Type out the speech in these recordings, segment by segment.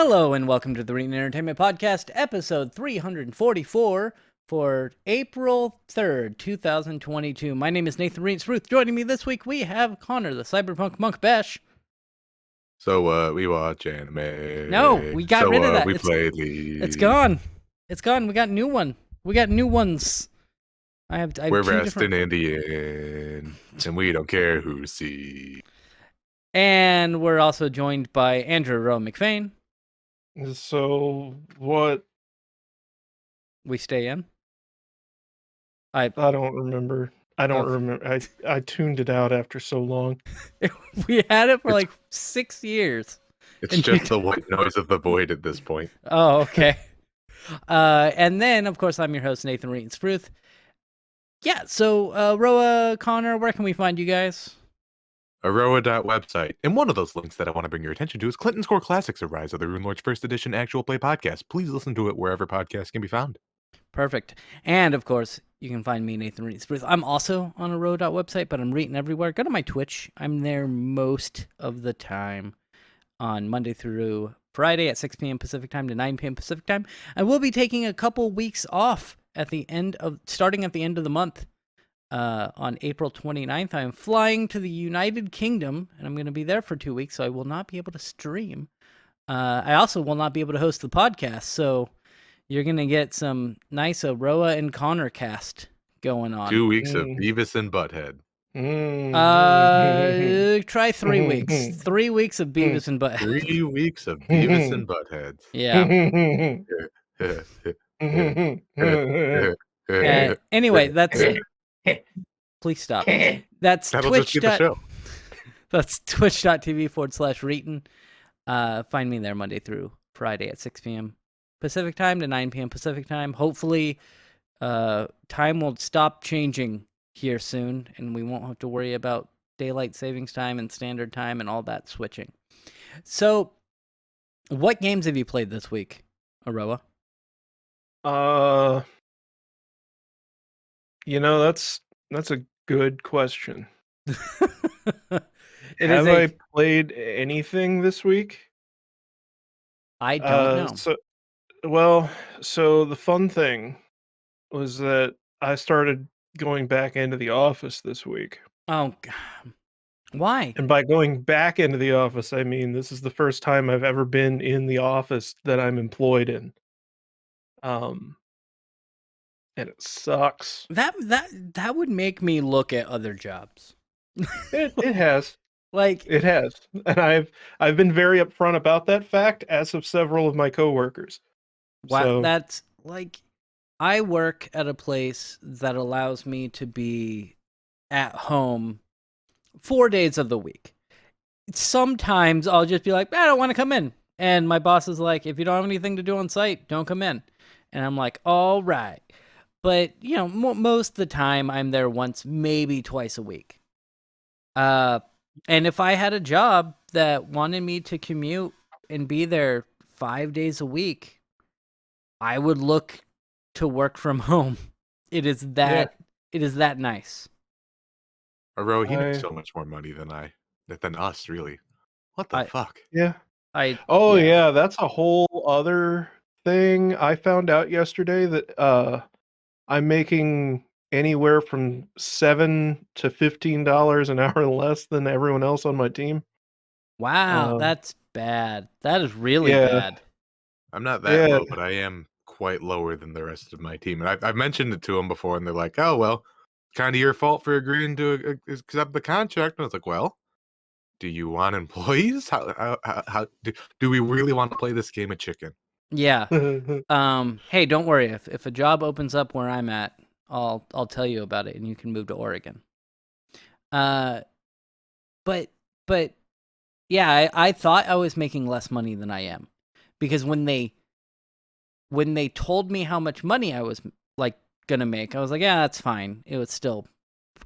Hello and welcome to the Reading Entertainment Podcast, episode 344 for April 3rd, 2022. My name is Nathan Reitz Ruth. Joining me this week, we have Connor, the Cyberpunk Monk Bash. So, we watch anime. No, we got rid of that. We play League. It's gone. It's gone. We got new one. We got new ones. We're resting in the end, and we don't care who sees. And we're also joined by Andrew Rowe McFain. So what? We stay in. I don't remember. Remember. I tuned it out after so long. We had it for like 6 years. It's just the white noise of the void at this point. Oh, okay. And then, of course, I'm your host, Nathan Reitz Ruth. Yeah, so Roa, Connor, where can we find you guys? Aroa.website. And one of those links that I want to bring your attention to is Clinton's Core Classics, A Rise of the Rune Lords First Edition Actual Play Podcast. Please listen to it wherever podcasts can be found. Perfect. And, of course, you can find me, Nathan Reitz Ruth. I'm also on Aroa.website, but I'm reading everywhere. Go to my Twitch. I'm there most of the time on Monday through Friday at 6 p.m. Pacific time to 9 p.m. Pacific time. I will be taking a couple weeks off starting at the end of the month. On April 29th, I am flying to the United Kingdom, and I'm going to be there for 2 weeks, so I will not be able to stream. I also will not be able to host the podcast, so you're going to get some nice Aroa and Connor cast going on. 2 weeks of Beavis and Butthead. Try 3 weeks. 3 weeks of Beavis and Butthead. 3 weeks of Beavis and Buttheads. Yeah. Anyway, that's... Please stop. That's That's twitch.tv/Reeton. Find me there Monday through Friday at 6 p.m. Pacific time to 9 p.m. Pacific time. Hopefully, time will stop changing here soon, and we won't have to worry about daylight savings time and standard time and all that switching. So, what games have you played this week, Aroa? That's a good question. Have I played anything this week? I don't know. So the fun thing was that I started going back into the office this week. Oh, God. Why? And by going back into the office, I mean this is the first time I've ever been in the office that I'm employed in. And it sucks. That would make me look at other jobs. It has. It has. And I've been very upfront about that fact, as of several of my coworkers. Wow, so, that's I work at a place that allows me to be at home 4 days of the week. Sometimes I'll just be like, I don't want to come in. And my boss is like, if you don't have anything to do on site, don't come in. And I'm like, all right. But, most of the time I'm there once, maybe twice a week. And if I had a job that wanted me to commute and be there 5 days a week, I would look to work from home. It is that nice. Aroa, he makes so much more money than us, really. What the fuck? Yeah. Yeah, that's a whole other thing. I found out yesterday that I'm making anywhere from $7 to $15 an hour less than everyone else on my team. Wow, that's bad. That is really bad. I'm not that low, but I am quite lower than the rest of my team. And I've mentioned it to them before, and they're like, oh, well, kind of your fault for agreeing to accept the contract. And I was like, well, do you want employees? How do we really want to play this game of chicken? Yeah. Hey, don't worry. If a job opens up where I'm at, I'll tell you about it, and you can move to Oregon. But yeah, I thought I was making less money than I am, because when they told me how much money I was gonna make, I was like, yeah, that's fine. It was still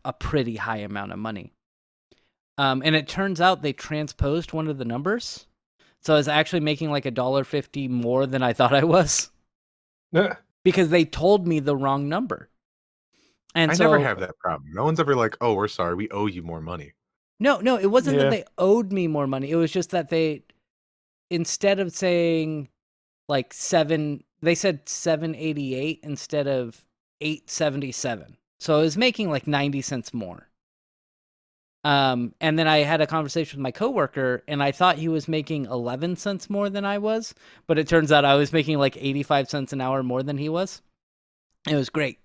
a pretty high amount of money. And it turns out they transposed one of the numbers. So I was actually making like $1.50 more than I thought I was. Because they told me the wrong number. And I never have that problem. No one's ever like, oh, we're sorry, we owe you more money. No, it wasn't that they owed me more money. It was just that instead of saying like they said 788 instead of 877. So I was making like 90 cents more. And then I had a conversation with my coworker, and I thought he was making 11 cents more than I was, but it turns out I was making like 85 cents an hour more than he was. It was great.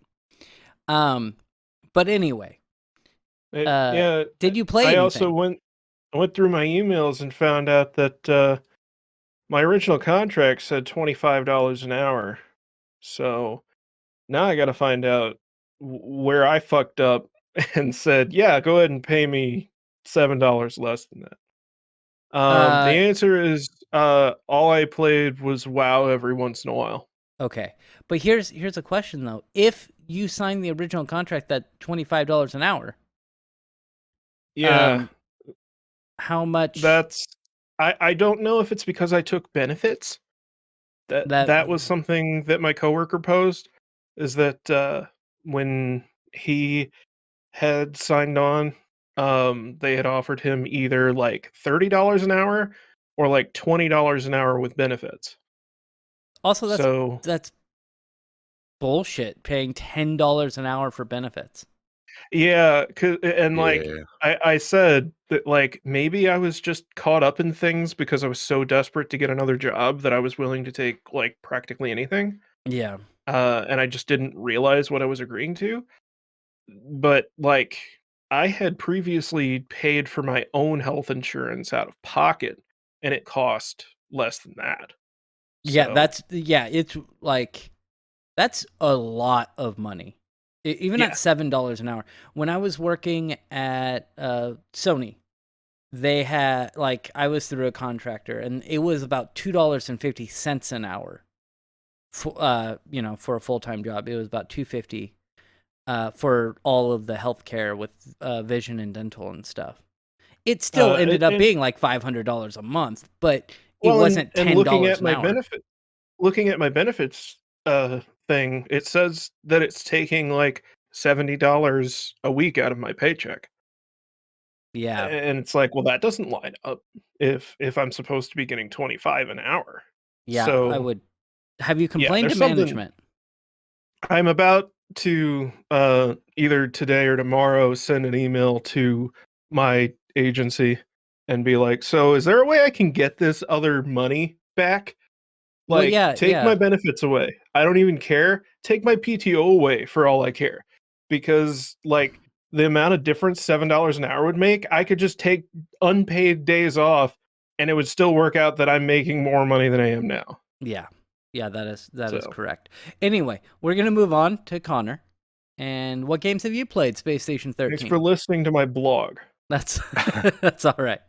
But anyway, Yeah, did you play I anything? also went through my emails and found out that my original contract said $25 an hour. So now I got to find out where I fucked up and said, yeah, go ahead and pay me $7 less than that. The answer is all I played was WoW every once in a while. Okay. But here's a question though. If you signed the original contract at $25 an hour, Yeah, how much that's I don't know if it's because I took benefits. That was something that my coworker posed, is that when he had signed on, they had offered him either like $30 an hour or like $20 an hour with benefits. Also, So that's bullshit, paying $10 an hour for benefits. yeah, and like Yeah. I said that like maybe I was just caught up in things because I was so desperate to get another job that I was willing to take like practically anything. Yeah. And I just didn't realize what I was agreeing to. But like I had previously paid for my own health insurance out of pocket, and it cost less than that. Yeah, So it's like that's a lot of money. Even yeah, at $7 an hour. When I was working at Sony, they had like I was through a contractor, and it was about $2.50 an hour. For for a full-time job, it was about $2.50 for all of the healthcare with vision and dental and stuff. It still ended up and being like $500 a month, but it well, wasn't and $10 an hour. looking at my benefits thing, it says that it's taking like $70 a week out of my paycheck. Yeah. And it's like, well, that doesn't line up if I'm supposed to be getting 25 an hour. Yeah, I So would. Have you yeah, complained to there's something. management? I'm about to either today or tomorrow send an email to my agency and be like, so is there a way I can get this other money back? Well, Like, yeah, take yeah. my benefits away. I don't even care. Take my PTO away for all I care. Because like the amount of difference $7 an hour would make, I could just take unpaid days off and it would still work out that I'm making more money than I am now. Yeah. Yeah, that is So correct. Anyway, we're going to move on to Connor. And what games have you played, Space Station thanks for 13? listening to my blog. That's that's all right.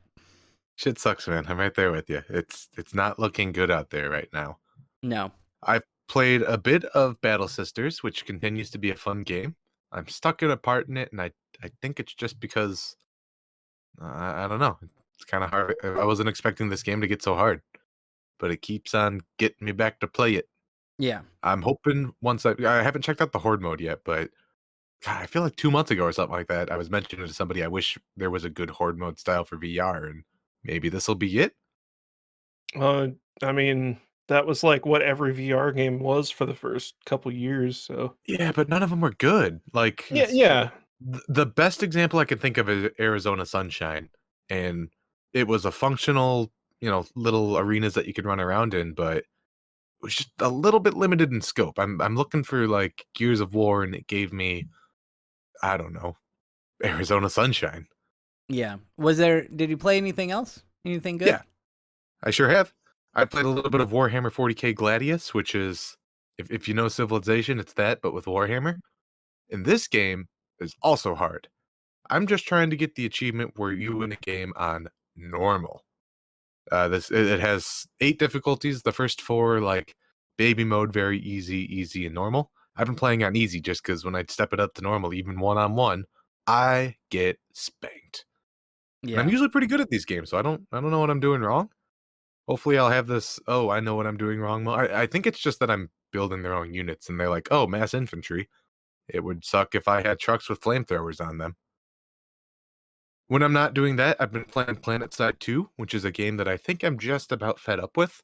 Shit sucks, man. I'm right there with you. It's not looking good out there right now. No. I've played a bit of Battle Sisters, which continues to be a fun game. I'm stuck in a part in it, and I think it's just because I don't know. It's kind of hard. I wasn't expecting this game to get so hard, but it keeps on getting me back to play it. Yeah. I'm hoping once I haven't checked out the Horde mode yet, but God, I feel like 2 months ago or something like that, I was mentioning to somebody I wish there was a good Horde mode style for VR, and maybe this will be it. I mean, that was like what every VR game was for the first couple years, so Yeah, but none of them were good. Like yeah, That's true. yeah. the best example I can think of is Arizona Sunshine, and it was a functional, little arenas that you could run around in, but it was just a little bit limited in scope. I'm looking for like Gears of War, and it gave me, I don't know, Arizona Sunshine. Yeah. Did you play anything else? Anything good? Yeah, I sure have. I played a little bit of Warhammer 40K Gladius, which is, if you know Civilization, it's that, but with Warhammer. And this game is also hard. I'm just trying to get the achievement where you win a game on normal. It has 8 difficulties. The first 4 like baby mode, very easy, and normal. I've been playing on easy just because when I step it up to normal, even 1-on-1, I get spanked. And I'm Yeah. usually pretty good at these games, so I don't know what I'm doing wrong. Hopefully, I'll have this. Oh, I know what I'm doing wrong. I think it's just that I'm building their own units, and they're like, oh, mass infantry. It would suck if I had trucks with flamethrowers on them. When I'm not doing that, I've been playing PlanetSide 2, which is a game that I think I'm just about fed up with.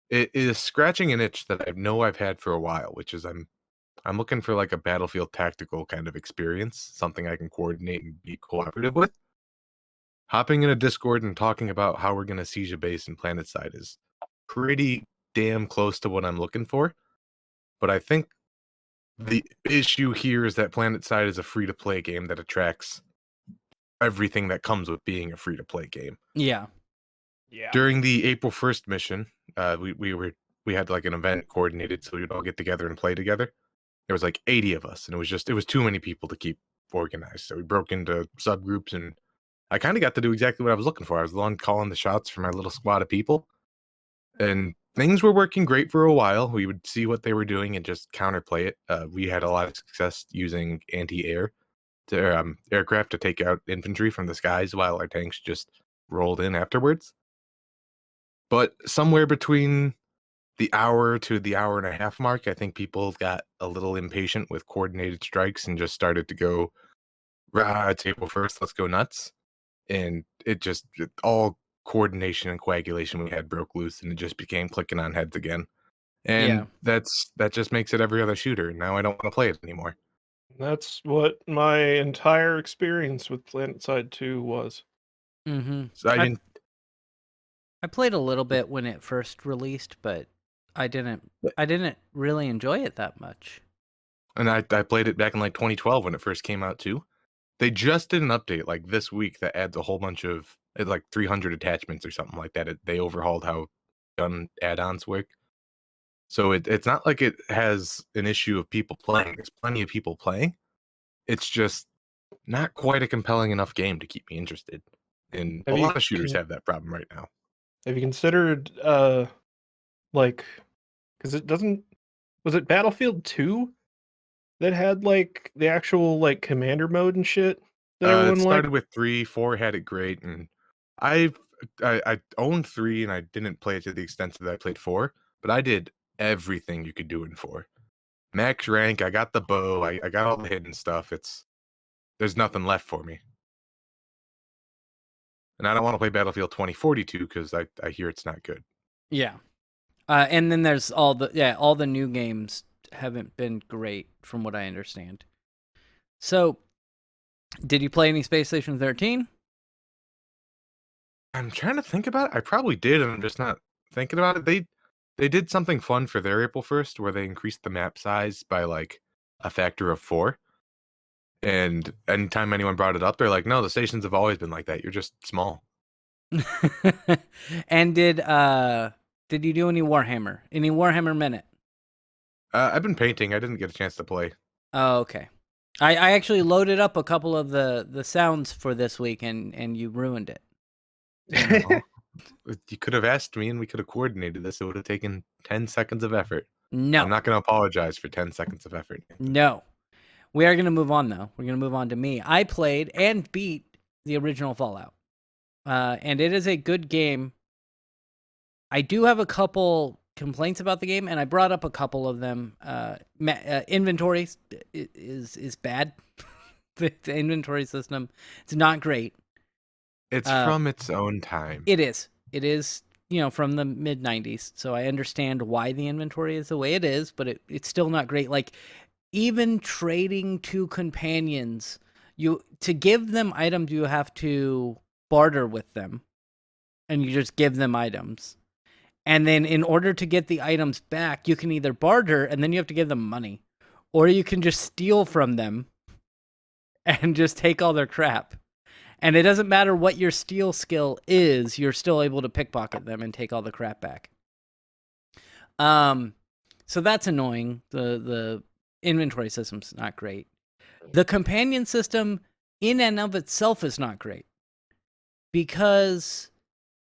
It is scratching an itch that I know I've had for a while, which is I'm looking for like a Battlefield tactical kind of experience, something I can coordinate and be cooperative with. Hopping in a Discord and talking about how we're going to siege a base in PlanetSide is pretty damn close to what I'm looking for. But I think the issue here is that PlanetSide is a free-to-play game that attracts everything that comes with being a free-to-play game. Yeah. During the April 1st mission, we had like an event coordinated so we'd all get together and play together. There was like 80 of us, and it was too many people to keep organized. So we broke into subgroups, and I kind of got to do exactly what I was looking for. I was the one calling the shots for my little squad of people, and things were working great for a while. We would see what they were doing and just counterplay it. We had a lot of success using anti-air aircraft to take out infantry from the skies while our tanks just rolled in afterwards. But somewhere between the hour to the hour and a half mark, I think people got a little impatient with coordinated strikes and just started to go, it's April 1st, let's go nuts. And all coordination and coagulation we had broke loose, and it just became clicking on heads again. And that just makes it every other shooter. Now I don't want to play it anymore. That's what my entire experience with PlanetSide 2 was. Mm-hmm. So I played a little bit when it first released, but I didn't really enjoy it that much. And I played it back in like 2012 when it first came out too. They just did an update like this week that adds a whole bunch of like 300 attachments or something like that. They overhauled how gun add-ons work. So it's not like it has an issue of people playing. There's plenty of people playing. It's just not quite a compelling enough game to keep me interested. And a lot of shooters have that problem right now. Have you considered like, because was it Battlefield 2 that had like the actual like commander mode and shit that everyone It started liked? with 3, 4 had it great, and I owned 3 and I didn't play it to the extent that I played 4, but I did everything you could do in 4. Max rank, I got the bow, I got all the hidden stuff. There's nothing left for me. And I don't want to play Battlefield 2042 because I hear it's not good. Yeah. And then there's all the new games haven't been great from what I understand. So, did you play any Space Station 13? I'm trying to think about it. I probably did, and I'm just not thinking about it. They did something fun for their April 1st where they increased the map size by like a factor of 4. And anytime anyone brought it up, they're like, no, the stations have always been like that. You're just small. And did you do any Warhammer? Any Warhammer Minute? I've been painting. I didn't get a chance to play. Oh, okay. I actually loaded up a couple of the sounds for this week, and you ruined it. You could have asked me and we could have coordinated this. It would have taken 10 seconds of effort. No. I'm not going to apologize for 10 seconds of effort. No. We are going to move on, though. We're going to move on to me. I played and beat the original Fallout. And it is a good game. I do have a couple complaints about the game, and I brought up a couple of them. Inventory is bad. The inventory system, it's not great. It's from its own time. It is. It is, from the mid-90s. So I understand why the inventory is the way it is, but it's still not great. Like, even trading to companions, to give them items, you have to barter with them. And you just give them items. And then in order to get the items back, you can either barter and then you have to give them money. Or you can just steal from them and just take all their crap. And it doesn't matter what your steal skill is, you're still able to pickpocket them and take all the crap back. So that's annoying. The inventory system's not great. The companion system in and of itself is not great. Because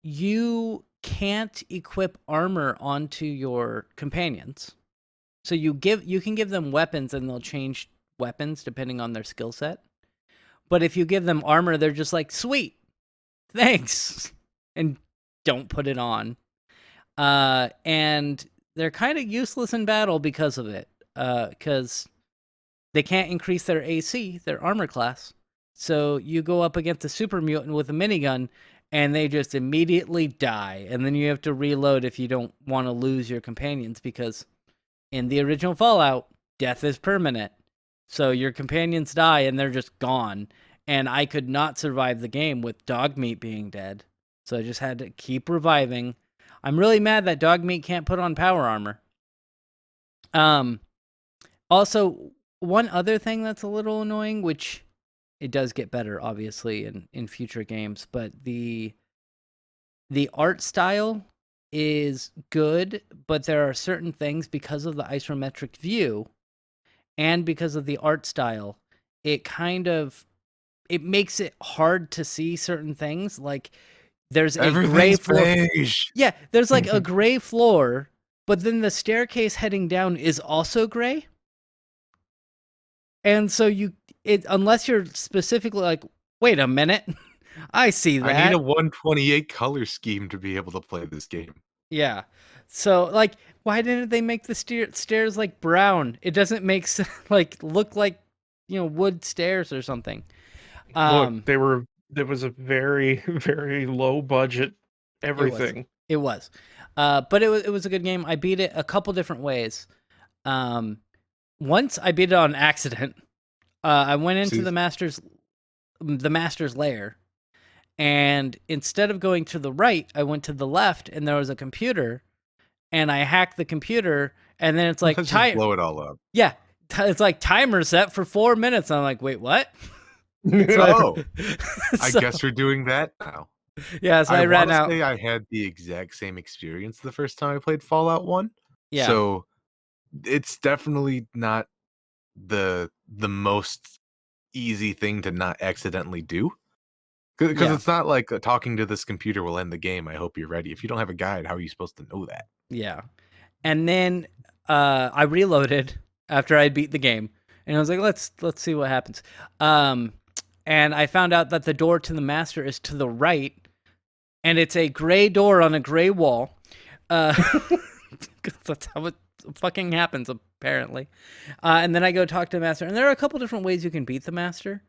you can't equip armor onto your companions. So you can give them weapons and they'll change weapons depending on their skill set. But if you give them armor, they're just like, sweet, thanks, and don't put it on. And they're kind of useless in battle because of it. Because they can't increase their AC, their armor class, So you go up against a super mutant with a minigun, and they just immediately die. And then you have to reload if you don't want to lose your companions, because in the original Fallout, death is permanent. So your companions die and they're just gone. And I could not survive the game with Dogmeat being dead. So I just had to keep reviving. I'm really mad that Dogmeat can't put on power armor. Also, one other thing that's a little annoying, which it does get better, obviously, in future games, but the art style is good, but there are certain things, because of the isometric view and because of the art style, it makes it hard to see certain things. Like, there's a gray floor. Beige. Yeah, there's like a gray floor, but then the staircase heading down is also gray. And so unless you're specifically like, wait a minute, I see that. I need a 128 color scheme to be able to play this game. Yeah. So, like, why didn't they make the stairs like brown? It doesn't make look like, wood stairs or something. Look, there was a very, very low budget everything. It was. But it was a good game. I beat it a couple different ways. Once I beat it on accident. I went into the master's lair, and instead of going to the right, I went to the left, and there was a computer, and I hacked the computer, and then it's like Let's just blow it all up. Yeah, it's like timer set for 4 minutes. And I'm like, wait, what? I guess we're doing that now. Yeah, so I ran out. I had the exact same experience the first time I played Fallout 1. Yeah. So it's definitely not the most easy thing to not accidentally do. Because it's not like talking to this computer will end the game. I hope you're ready. If you don't have a guide, how are you supposed to know that? Yeah. And then I reloaded after I beat the game, and I was like, let's see what happens. And I found out that the door to the master is to the right, and it's a gray door on a gray wall. That's how it fucking happens, apparently. And then I go talk to the master, and there are a couple different ways you can beat the master.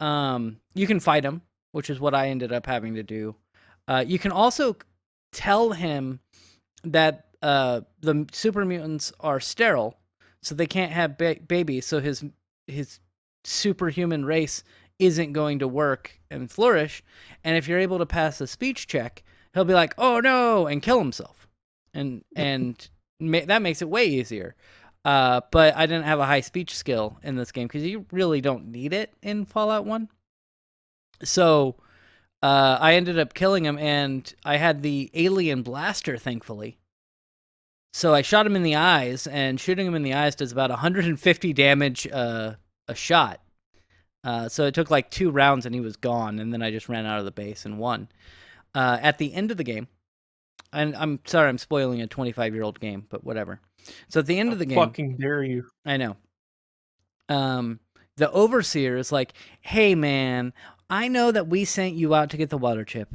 You can fight him, which is what I ended up having to do. You can also tell him that the super mutants are sterile, so they can't have babies, so his superhuman race isn't going to work and flourish. And if you're able to pass a speech check, he'll be like, oh no, and kill himself. And that makes it way easier. But I didn't have a high speech skill in this game, because you really don't need it in Fallout 1. So I ended up killing him, and I had the alien blaster, thankfully. So I shot him in the eyes, and shooting him in the eyes does about 150 damage a shot. So it took like 2 rounds, and he was gone, and then I just ran out of the base and won. At the end of the game, and I'm sorry I'm spoiling a 25-year-old game, but whatever. So at the end of the game... Fucking dare you. I know. The overseer is like, hey man, I know that we sent you out to get the water chip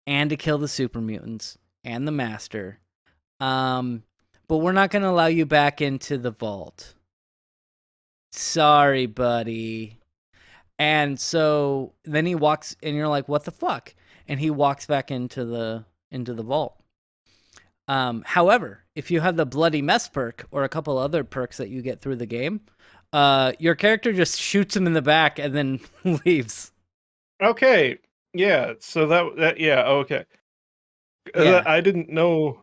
and to kill the super mutants and the master. But we're not going to allow you back into the vault. Sorry, buddy. And so then he walks, and you're like, what the fuck? And he walks back into the vault. However, if you have the Bloody Mess perk or a couple other perks that you get through the game, your character just shoots him in the back and then leaves. Okay. Yeah. So okay. Yeah. I didn't know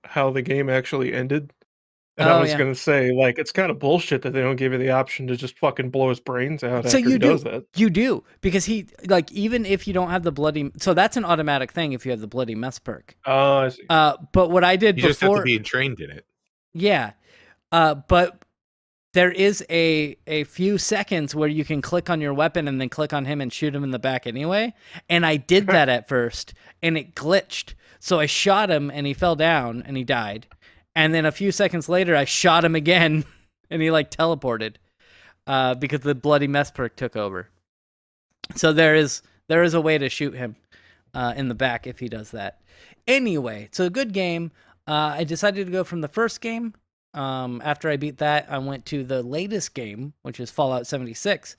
how the game actually ended. And I was going to say, like, it's kind of bullshit that they don't give you the option to just fucking blow his brains out after he does that. You do, because he, like, even if you don't have the bloody... So that's an automatic thing if you have the Bloody Mess perk. Oh, I see. But what I did you before... You just have to be trained in it. Yeah. But there is a few seconds where you can click on your weapon and then click on him and shoot him in the back anyway. And I did that at first, and it glitched. So I shot him, and he fell down, and he died. And then a few seconds later, I shot him again, and he, like, teleported because the Bloody Mess perk took over. So there is a way to shoot him in the back if he does that. Anyway, it's a good game. I decided to go from the first game. After I beat that, I went to the latest game, which is Fallout 76.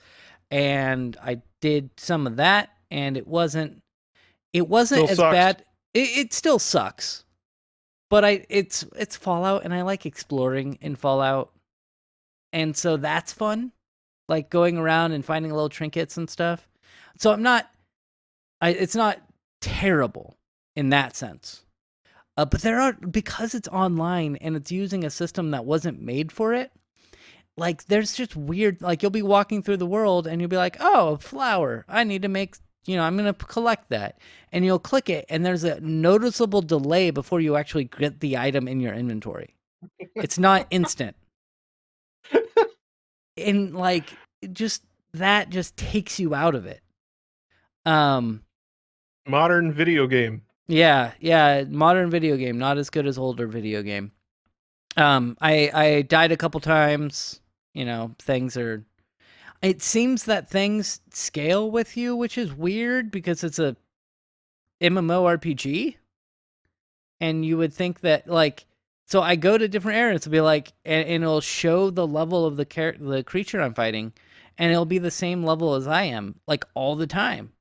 and I did some of that, and it wasn't Still as sucks. bad. It still sucks, but it's Fallout, and I like exploring in Fallout, and so that's fun, like going around and finding little trinkets and stuff. So it's not terrible in that sense. But because it's online and it's using a system that wasn't made for it, like there's just weird, like you'll be walking through the world and you'll be like, oh, a flower. I need to make, I'm going to collect that. And you'll click it and there's a noticeable delay before you actually get the item in your inventory. It's not instant. And like, that just takes you out of it. Modern video game. Yeah, modern video game, not as good as older video game. I died a couple times. It seems that things scale with you, which is weird because it's a MMORPG, and you would think that so I go to different areas to be like, and it'll show the level of the creature I'm fighting, and it'll be the same level as I am, like all the time.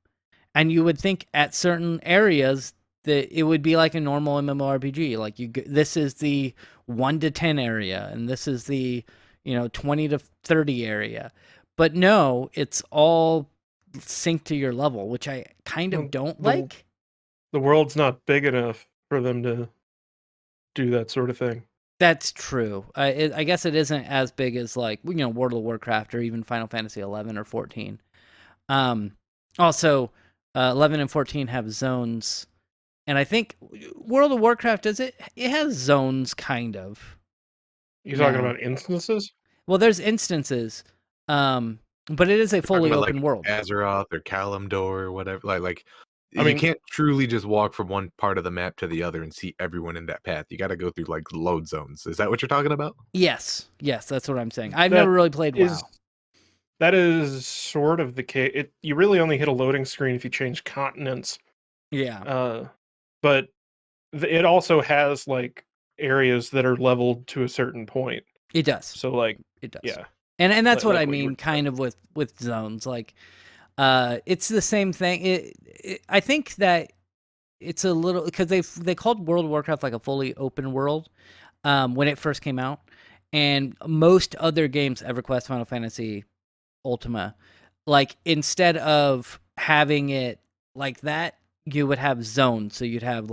And you would think at certain areas that it would be like a normal MMORPG. Like this is the 1 to 10 area, and this is the 20 to 30 area. But no, it's all synced to your level, which I kind of don't like. The world's not big enough for them to do that sort of thing. That's true. I guess it isn't as big as like World of Warcraft or even Final Fantasy 11 or 14. Also, 11 and 14 have zones. And I think World of Warcraft it has zones, kind of. You're talking about instances? Well, there's instances, but it is a fully open world. Azeroth or Kalimdor or whatever. You can't truly just walk from one part of the map to the other and see everyone in that path. You got to go through load zones. Is that what you're talking about? Yes, that's what I'm saying. I've never really played WoW. That is sort of the case. You really only hit a loading screen if you change continents. Yeah. But it also has areas that are leveled to a certain point. It does. So it does. Yeah. And that's what I mean kind of with zones. It's the same thing. I think that it's a little because they called World of Warcraft a fully open world when it first came out. And most other games, EverQuest, Final Fantasy, Ultima, instead of having it like that, you would have zones. So you'd have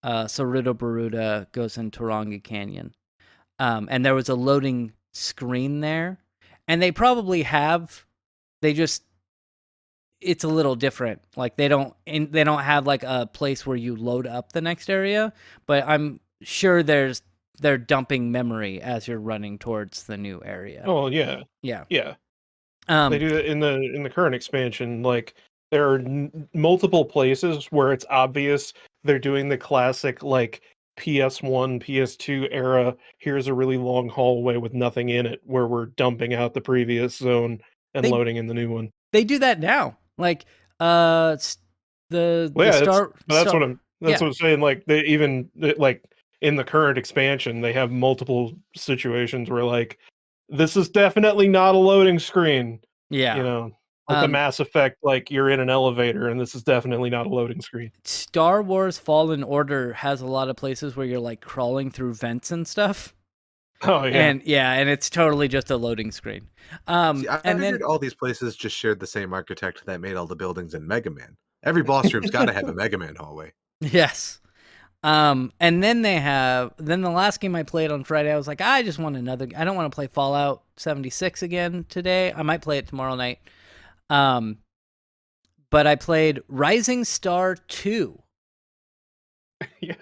Saruda Baruda goes in Taronga Canyon. And there was a loading screen there. And they probably have, it's a little different. They don't have a place where you load up the next area, but I'm sure they're dumping memory as you're running towards the new area. Oh yeah. Yeah. Yeah. They do that in the current expansion. There are multiple places where it's obvious they're doing the classic PS1, PS2 era. Here's a really long hallway with nothing in it, where we're dumping out the previous zone and loading in the new one. They do that now. That's what I'm saying. They even in the current expansion, they have multiple situations where this is definitely not a loading screen. Yeah. The Mass Effect, you're in an elevator and this is definitely not a loading screen. Star Wars Fallen Order has a lot of places where you're crawling through vents and stuff. Oh yeah. And it's totally just a loading screen. I figured all these places just shared the same architect that made all the buildings in Mega Man. Every boss room's got to have a Mega Man hallway. Yes. And then the last game I played on Friday, I was like, I just want another. I don't want to play Fallout 76 again today. I might play it tomorrow night. But I played Rising Star 2. Yeah.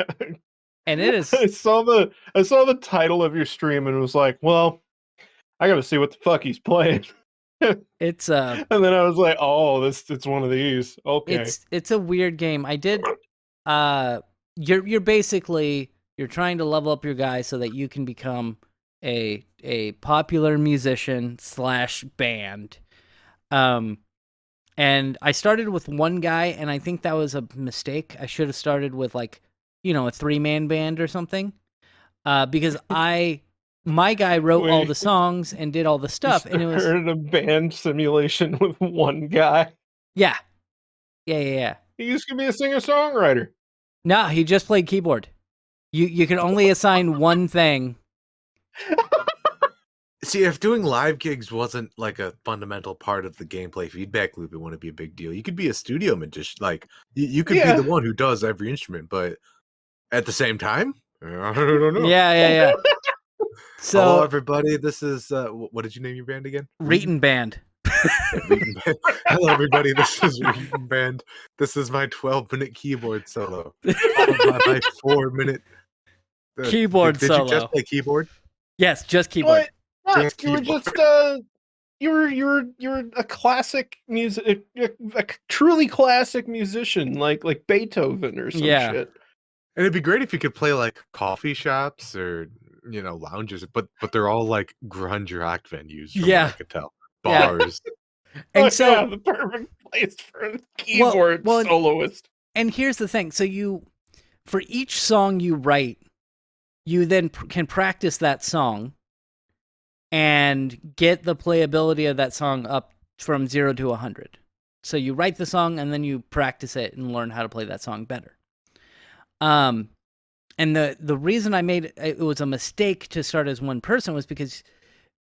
And it is. I saw the title of your stream and it was like, well, I got to see what the fuck he's playing. It's and then I was like, oh, it's one of these. Okay. It's a weird game. I did you're basically trying to level up your guy so that you can become a popular musician / band. And I started with one guy, and I think that was a mistake. I should have started with a 3-man band or something. Because I my guy wrote all Wait. the songs and did all the stuff, and it was started a band simulation with one guy. yeah. He used to be a singer-songwriter. No, he just played keyboard. You can only assign one thing. See, if doing live gigs wasn't like a fundamental part of the gameplay feedback loop, it wouldn't be a big deal. You could be a studio magician, like you could be the one who does every instrument, but at the same time, I don't know. Yeah. So, hello, everybody. This is what did you name your band again? Reeton Band. Reeton Band. Hello, everybody. This is Reeton Band. This is my 12-minute keyboard solo, followed by my 4-minute keyboard did solo. you just play keyboard? Yes, just keyboard. What? You were just you're a classic music, a truly classic musician, like Beethoven or some shit. And it'd be great if you could play like coffee shops or lounges, but they're all like grunge rock venues. From what I could tell, bars. And so the perfect place for a keyboard soloist. And here's the thing: so for each song you write, you then can practice that song and get the playability of that song up from 0 to 100. So you write the song and then you practice it and learn how to play that song better. And the reason I made it was a mistake to start as one person was because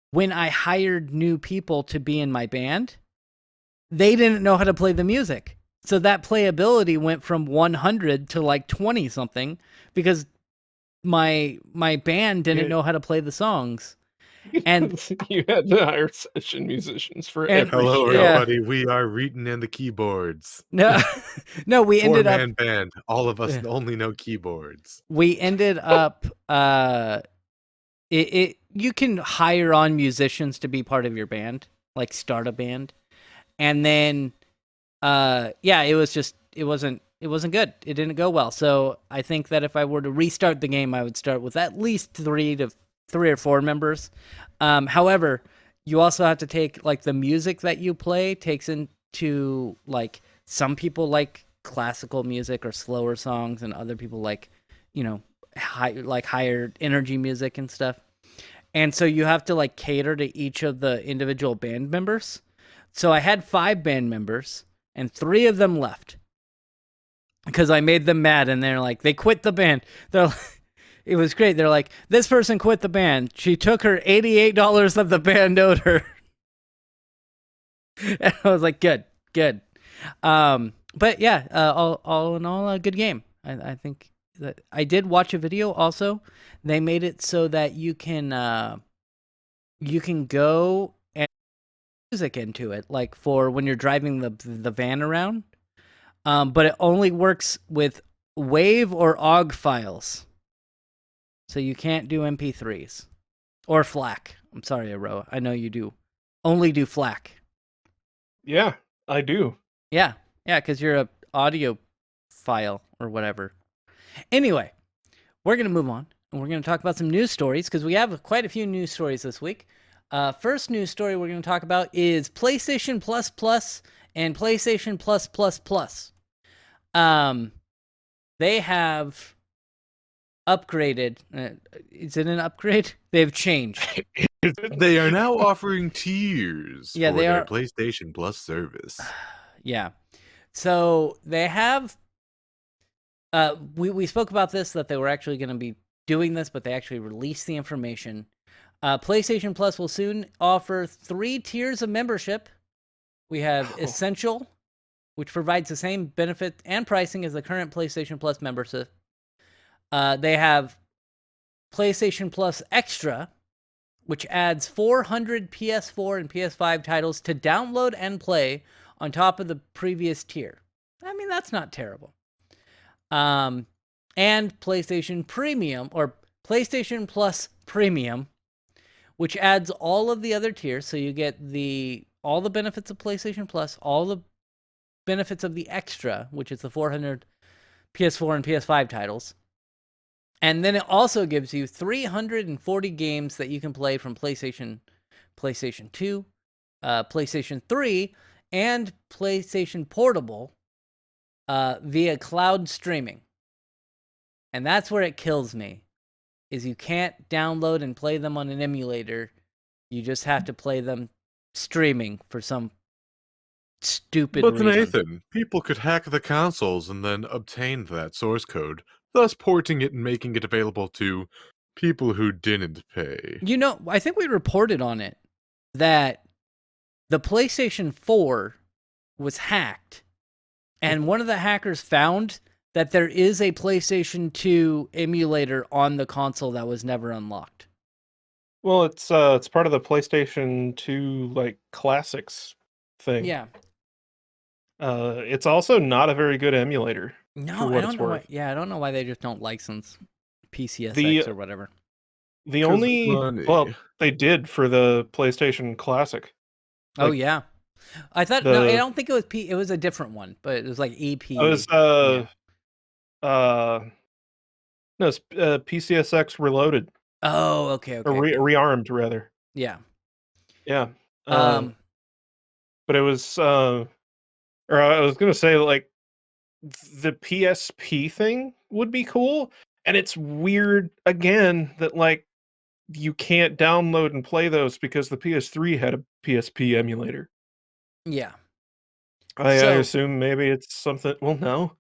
when I hired new people to be in my band, they didn't know how to play the music. So that playability went from 100 to like 20 something because my band didn't know how to play the songs. And you had to hire session musicians for every hello, show. everybody. We are Reeton and the keyboards. No, we ended up four-man band. All of us only know keyboards. We ended up you can hire on musicians to be part of your band, like start a band. And then it wasn't good. It didn't go well. So I think that if I were to restart the game, I would start with at least 3 or 4 members. However, you also have to take like the music that you play takes into like some people like classical music or slower songs, and other people like higher energy music and stuff. And so you have to like cater to each of the individual band members. So I had 5 band members, and 3 of them left because I made them mad, and they quit the band. It was great. They're like, this person quit the band. She took her $88 that the band owed her. And I was like, good. But yeah, all in all, a good game. I think that I did watch a video also. They made it so that you can go and music into it, like for when you're driving the van around. But it only works with WAV or OGG files. So you can't do MP3s or FLAC. I'm sorry, Aroa. I know you do. Only do FLAC. Yeah, I do. Yeah, because you're a audio file or whatever. Anyway, we're going to move on, and we're going to talk about some news stories, because we have quite a few news stories this week. First news story we're going to talk about is PlayStation Plus Plus and PlayStation Plus Plus Plus. They have upgraded. Is it an upgrade? They've changed. They are now offering tiers for their PlayStation Plus service. Yeah. So they have we spoke about this, that they were actually going to be doing this, but they actually released the information. PlayStation Plus will soon offer 3 tiers of membership. We have Essential, which provides the same benefit and pricing as the current PlayStation Plus membership. They have PlayStation Plus Extra, which adds 400 PS4 and PS5 titles to download and play on top of the previous tier. I mean, that's not terrible. And PlayStation Premium, or PlayStation Plus Premium, which adds all of the other tiers. So you get all the benefits of PlayStation Plus, all the benefits of the Extra, which is the 400 PS4 and PS5 titles. And then it also gives you 340 games that you can play from PlayStation 2, PlayStation 3, and PlayStation Portable via cloud streaming. And that's where it kills me. is you can't download and play them on an emulator. You just have to play them streaming for some stupid But reason. Nathan, people could hack the consoles and then obtain that source code, thus porting it and making it available to people who didn't pay. You know, I think we reported on it that the PlayStation 4 was hacked, and one of the hackers found that there is a PlayStation 2 emulator on the console that was never unlocked. Well, it's part of the PlayStation 2 like classics thing. Yeah. It's also not a very good emulator. No, for what I don't it's know worth. why. Yeah, I don't know why they just don't license PCSX The- or whatever. The 'Cause only money. well, they did for the PlayStation Classic. Oh Like, yeah, I thought no, I the- don't think it was It was a different one, but it was like EP. It was yeah. no, it's PCSX Reloaded Oh, okay. or rearmed rather. Yeah. Yeah. Um. But it was or I was gonna say like the PSP thing would be cool, and it's weird again that like you can't download and play those because the PS3 had a PSP emulator. Yeah. I So- assume maybe it's something. Well, no.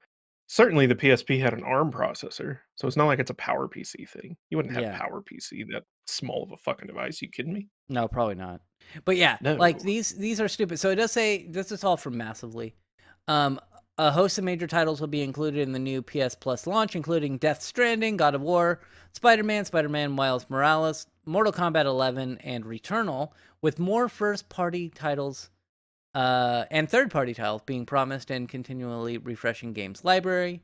Certainly, the PSP had an ARM processor, so it's not like it's a Power PC thing. You wouldn't have Yeah. Power PC that small of a fucking device. You kidding me? No, probably not. But yeah, No. like these are stupid. So it does say this is all from Massively. A host of major titles will be included in the new PS Plus launch, including Death Stranding, God of War, Spider-Man, Spider-Man Miles Morales, Mortal Kombat 11, and Returnal, with more first-party titles and third-party titles being promised and continually refreshing games library.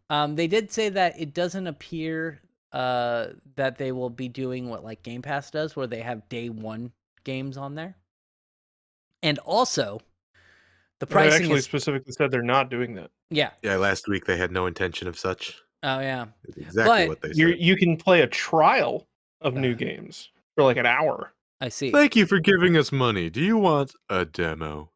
They did say that it doesn't appear that they will be doing what like Game Pass does, where they have day one games on there. And also, the They pricing actually is specifically said they're not doing that. yeah. Yeah, last week they had no intention of such. Oh yeah. It's exactly But what they said. You can play a trial of new games for like an hour. I see. Thank you for giving us money. Do you want a demo?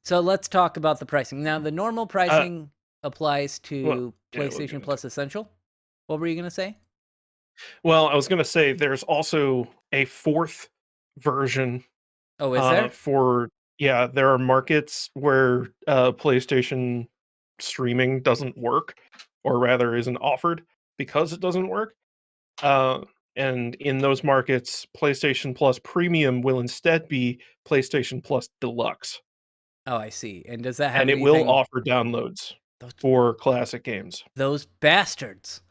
So let's talk about the pricing. Now, the normal pricing applies to well, yeah, we'll get PlayStation into Plus Essential. What were you going to say? Well, I was going to say there's also a fourth version. Oh, is there? There are markets where PlayStation streaming doesn't work, or rather isn't offered because it doesn't work. And in those markets, PlayStation Plus Premium will instead be PlayStation Plus Deluxe. Oh, I see. And does that have And it anything... will offer downloads for classic games. Those bastards.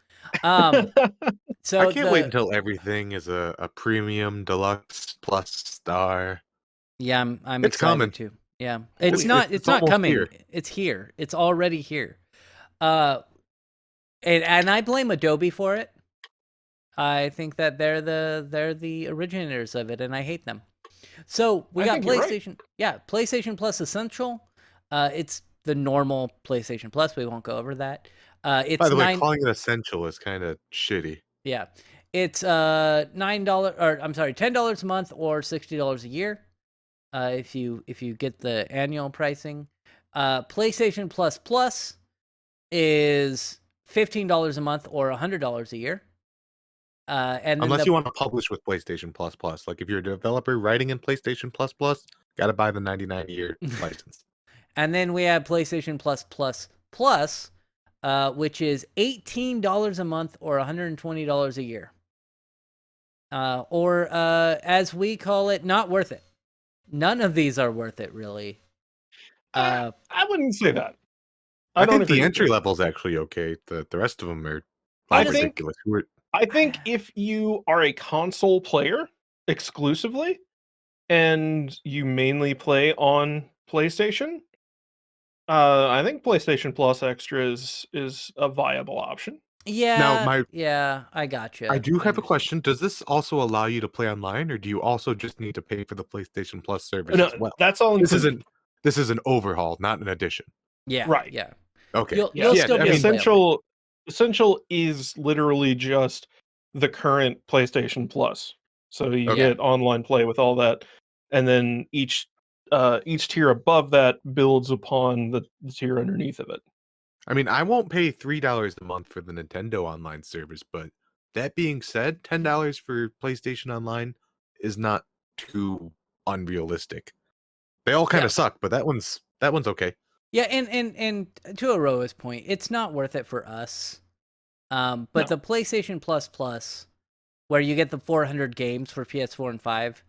So I can't wait until everything is a premium, deluxe, plus star. Yeah, I'm It's excited coming. too. Yeah, it's not it's not almost coming. here. It's here. It's already here. And I blame Adobe for it. I think that they're the originators of it, and I hate them. So we got think you're right. PlayStation. Yeah, PlayStation Plus Essential. It's the normal PlayStation Plus. We won't go over that. It's By the way, calling it essential is kind of shitty. Yeah, it's $9 or I'm sorry, $10 a month or $60 a year. If you get the annual pricing. PlayStation Plus Plus is $15 a month or $100 a year. And then Unless you want to publish with PlayStation Plus Plus, like if you're a developer writing in PlayStation Plus Plus, gotta buy the 99 year license. And then we have PlayStation Plus Plus Plus, which is $18 a month or $120 a year. Or as we call it, not worth it. None of these are worth it, really. I wouldn't say that. I don't think agree the with entry you. level's actually okay. The rest of them are I all think- ridiculous. I think if you are a console player exclusively and you mainly play on PlayStation, I think PlayStation Plus Extra is a viable option. Yeah. Yeah, I gotcha. I do have a understand. question. Does this also allow you to play online, or do you also just need to pay for the PlayStation Plus service No, as well? that's all. This included. is an overhaul, not an addition. Yeah. Right. Yeah. Okay. You'll still I be mean, able to play Essential is literally just the current PlayStation Plus. So you Okay. get online play with all that, and then each tier above that builds upon the tier underneath of it. I mean, I won't pay $3 a month for the Nintendo online service, but That being said, $10 for PlayStation Online is not too unrealistic. They all kind Yeah. of suck, but that one's okay. Yeah, and to Aroa's point, it's not worth it for us. But No. the PlayStation Plus, where you get the 400 games for PS4 and 5,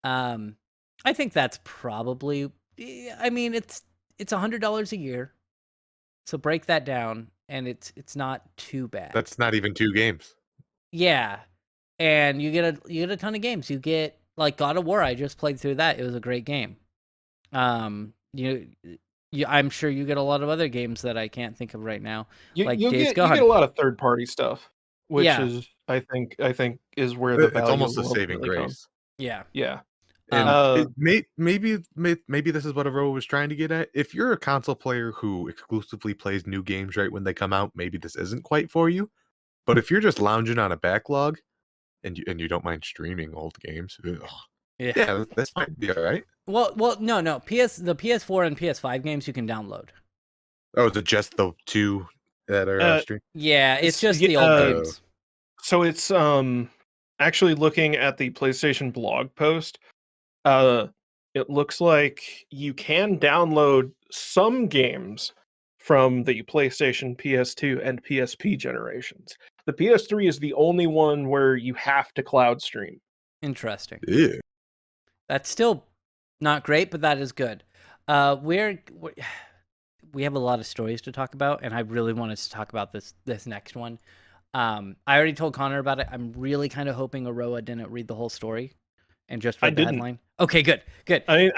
I think that's probably. I mean, it's $100 a year, so break that down, and it's not too bad. That's not even 2 games. Yeah, and you get a ton of games. You get like God of War. I just played through that. It was a great game. I'm sure you get a lot of other games that I can't think of right now. Like You Days get Gone. a lot of third party stuff, which Yeah. is I think is where the value It's almost a will saving ultimately come. grace. Yeah. Yeah. And maybe this is what Aroa was trying to get at. If you're a console player who exclusively plays new games right when they come out, maybe this isn't quite for you. But if you're just lounging on a backlog and you don't mind streaming old games, yeah, that's might be all right. Well, no. The PS4 and PS5 games you can download. Oh, is it just the 2 that are streamed? Yeah, it's just the old games. So it's actually looking at the PlayStation blog post. It looks like you can download some games from the PlayStation PS2 and PSP generations. The PS3 is the only one where you have to cloud stream. Interesting. Yeah. That's still not great, but that is good. We have a lot of stories to talk about, and I really wanted to talk about this next one. I already told Connor about it. I'm really kind of hoping Aroa didn't read the whole story and just read the headline. Okay, good. I mean,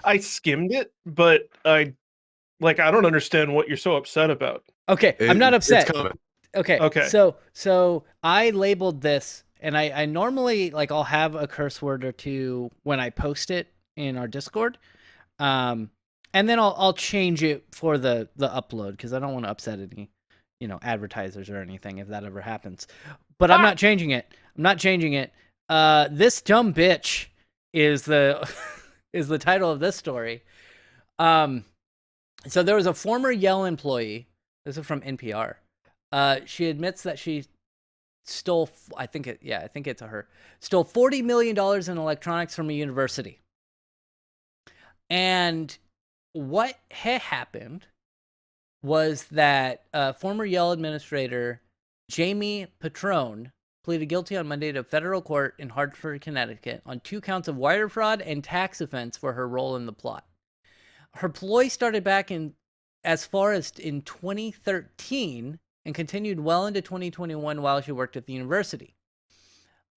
I skimmed it, but I don't understand what you're so upset about. Okay, I'm not upset. It's coming. Okay. So I labeled this, and I normally I'll have a curse word or two when I post it in our Discord, and then I'll change it for the upload because I don't want to upset any advertisers or anything if that ever happens. But I'm not changing it. This dumb bitch is the is the title of this story. So there was a former Yell employee. This is from NPR. She admits that she stole, I think it's her, stole $40 million in electronics from a university. And what had happened was that former Yale administrator Jamie Petrone pleaded guilty on Monday to federal court in Hartford, Connecticut on 2 counts of wire fraud and tax offense for her role in the plot. Her ploy started back as far as in 2013 and continued well into 2021 while she worked at the university.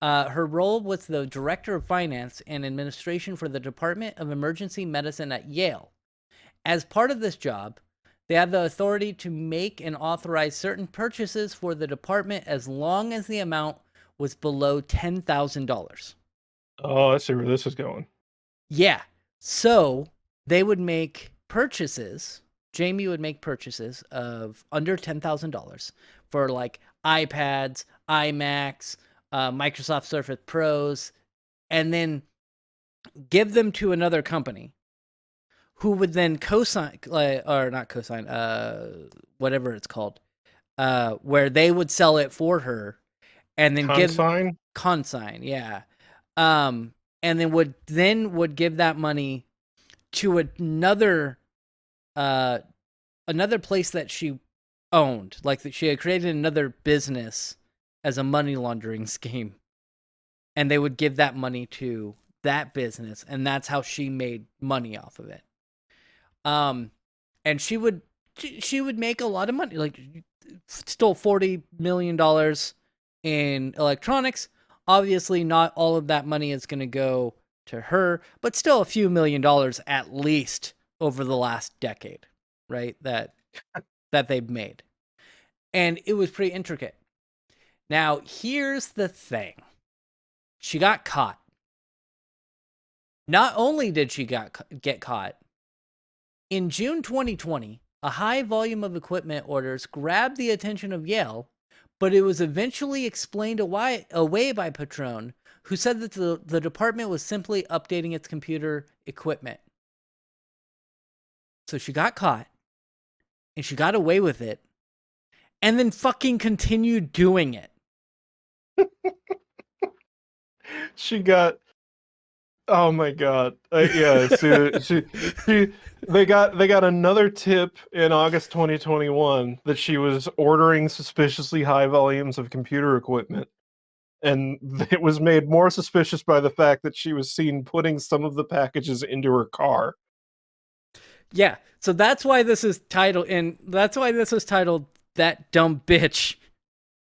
Her role was the director of finance and administration for the Department of Emergency Medicine at Yale. As part of this job, they had the authority to make and authorize certain purchases for the department as long as the amount was below $10,000. Oh, I see where this is going. Yeah. So they would make purchases. Jamie would make purchases of under $10,000 for iPads, iMacs, Microsoft Surface Pros, and then give them to another company who would then co-sign, or not co-sign, whatever it's called, where they would sell it for her, and then consign, yeah, and then would give that money to another place that she owned, that she had created another business as a money laundering scheme, and they would give that money to that business, and that's how she made money off of it. And she would make a lot of money, stole $40 million in electronics. Obviously, not all of that money is going to go to her, but still a few $1 million at least over the last decade, right? That they've made. And it was pretty intricate. Now, here's the thing. She got caught. Not only did she get caught, in June 2020, a high volume of equipment orders grabbed the attention of Yale, but it was eventually explained away by Petrone, who said that the department was simply updating its computer equipment. So she got caught, and she got away with it, and then fucking continued doing it. She got. Oh my god! Yeah, they got another tip in August 2021 that she was ordering suspiciously high volumes of computer equipment, and it was made more suspicious by the fact that she was seen putting some of the packages into her car. Yeah, so that's why this is titled, and that's why this is titled "That Dumb Bitch."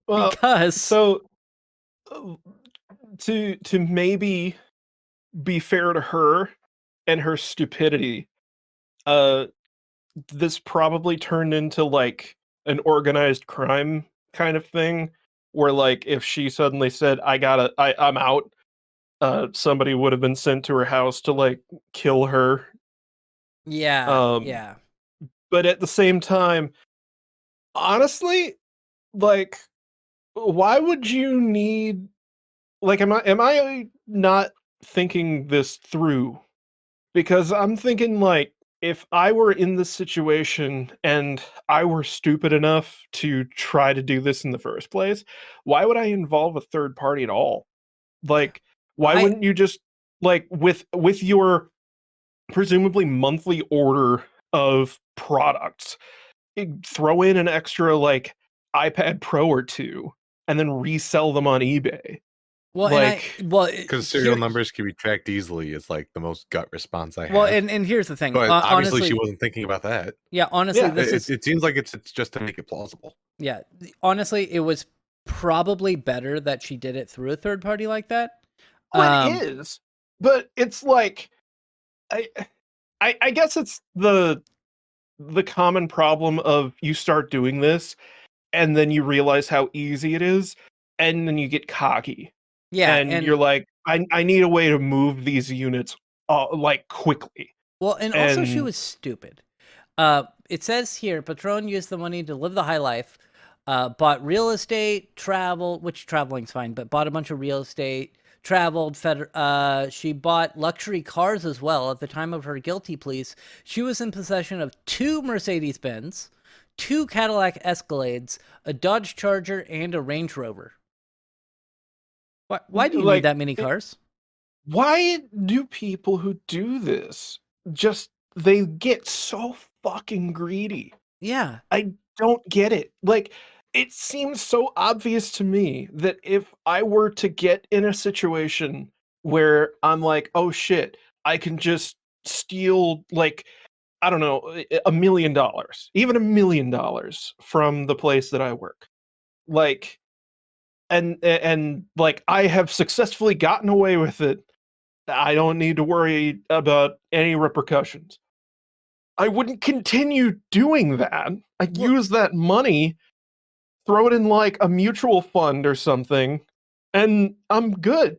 Well, Because so to maybe be fair to her and her stupidity, this probably turned into like an organized crime kind of thing, where like if she suddenly said, I'm out, somebody would have been sent to her house to like kill her. yeah, Um, yeah. but at the same time, honestly, like, why would you need, like, am I not thinking this through? Because I'm thinking, like, if I were in this situation and I were stupid enough to try to do this in the first place, why would I involve a third party at all? Like, why I wouldn't you just, like, with your presumably monthly order of products, throw in an extra, like, iPad Pro or 2 and then resell them on eBay? well, and I Like, well Because serial numbers can be tracked easily is like the most gut response I have. well, and here's the thing. But obviously, she Honestly, wasn't thinking about that. yeah, honestly, yeah. this is It seems like it's just to make it plausible. yeah. Honestly, it was probably better that she did it through a third party like that. Well, it is, but it's like, I I guess it's the common problem of you start doing this, and then you realize how easy it is, and then you get cocky, Yeah, and you're and like, I need a way to move these units, like, quickly, well, and also she and was stupid. It says here, Patron used the money to live the high life, bought real estate, travel, which traveling's fine, but bought a bunch of real estate, traveled, she bought luxury cars as well. At the time of her guilty pleas, she was in possession of 2 Mercedes-Benz, 2 Cadillac Escalades, a Dodge Charger, and a Range Rover. Why do you need like, that many cars? why do people who do this just, they get so fucking greedy? Yeah. I don't get it. Like, it seems so obvious to me that if I were to get in a situation where I'm like, "Oh shit, I can just steal, like, I don't know, $1 million, even $1 million from the place that I work." Like, and like, I have successfully gotten away with it. I don't need to worry about any repercussions. I wouldn't continue doing that. I'd Well, use that money, throw it in like a mutual fund or something, and I'm good.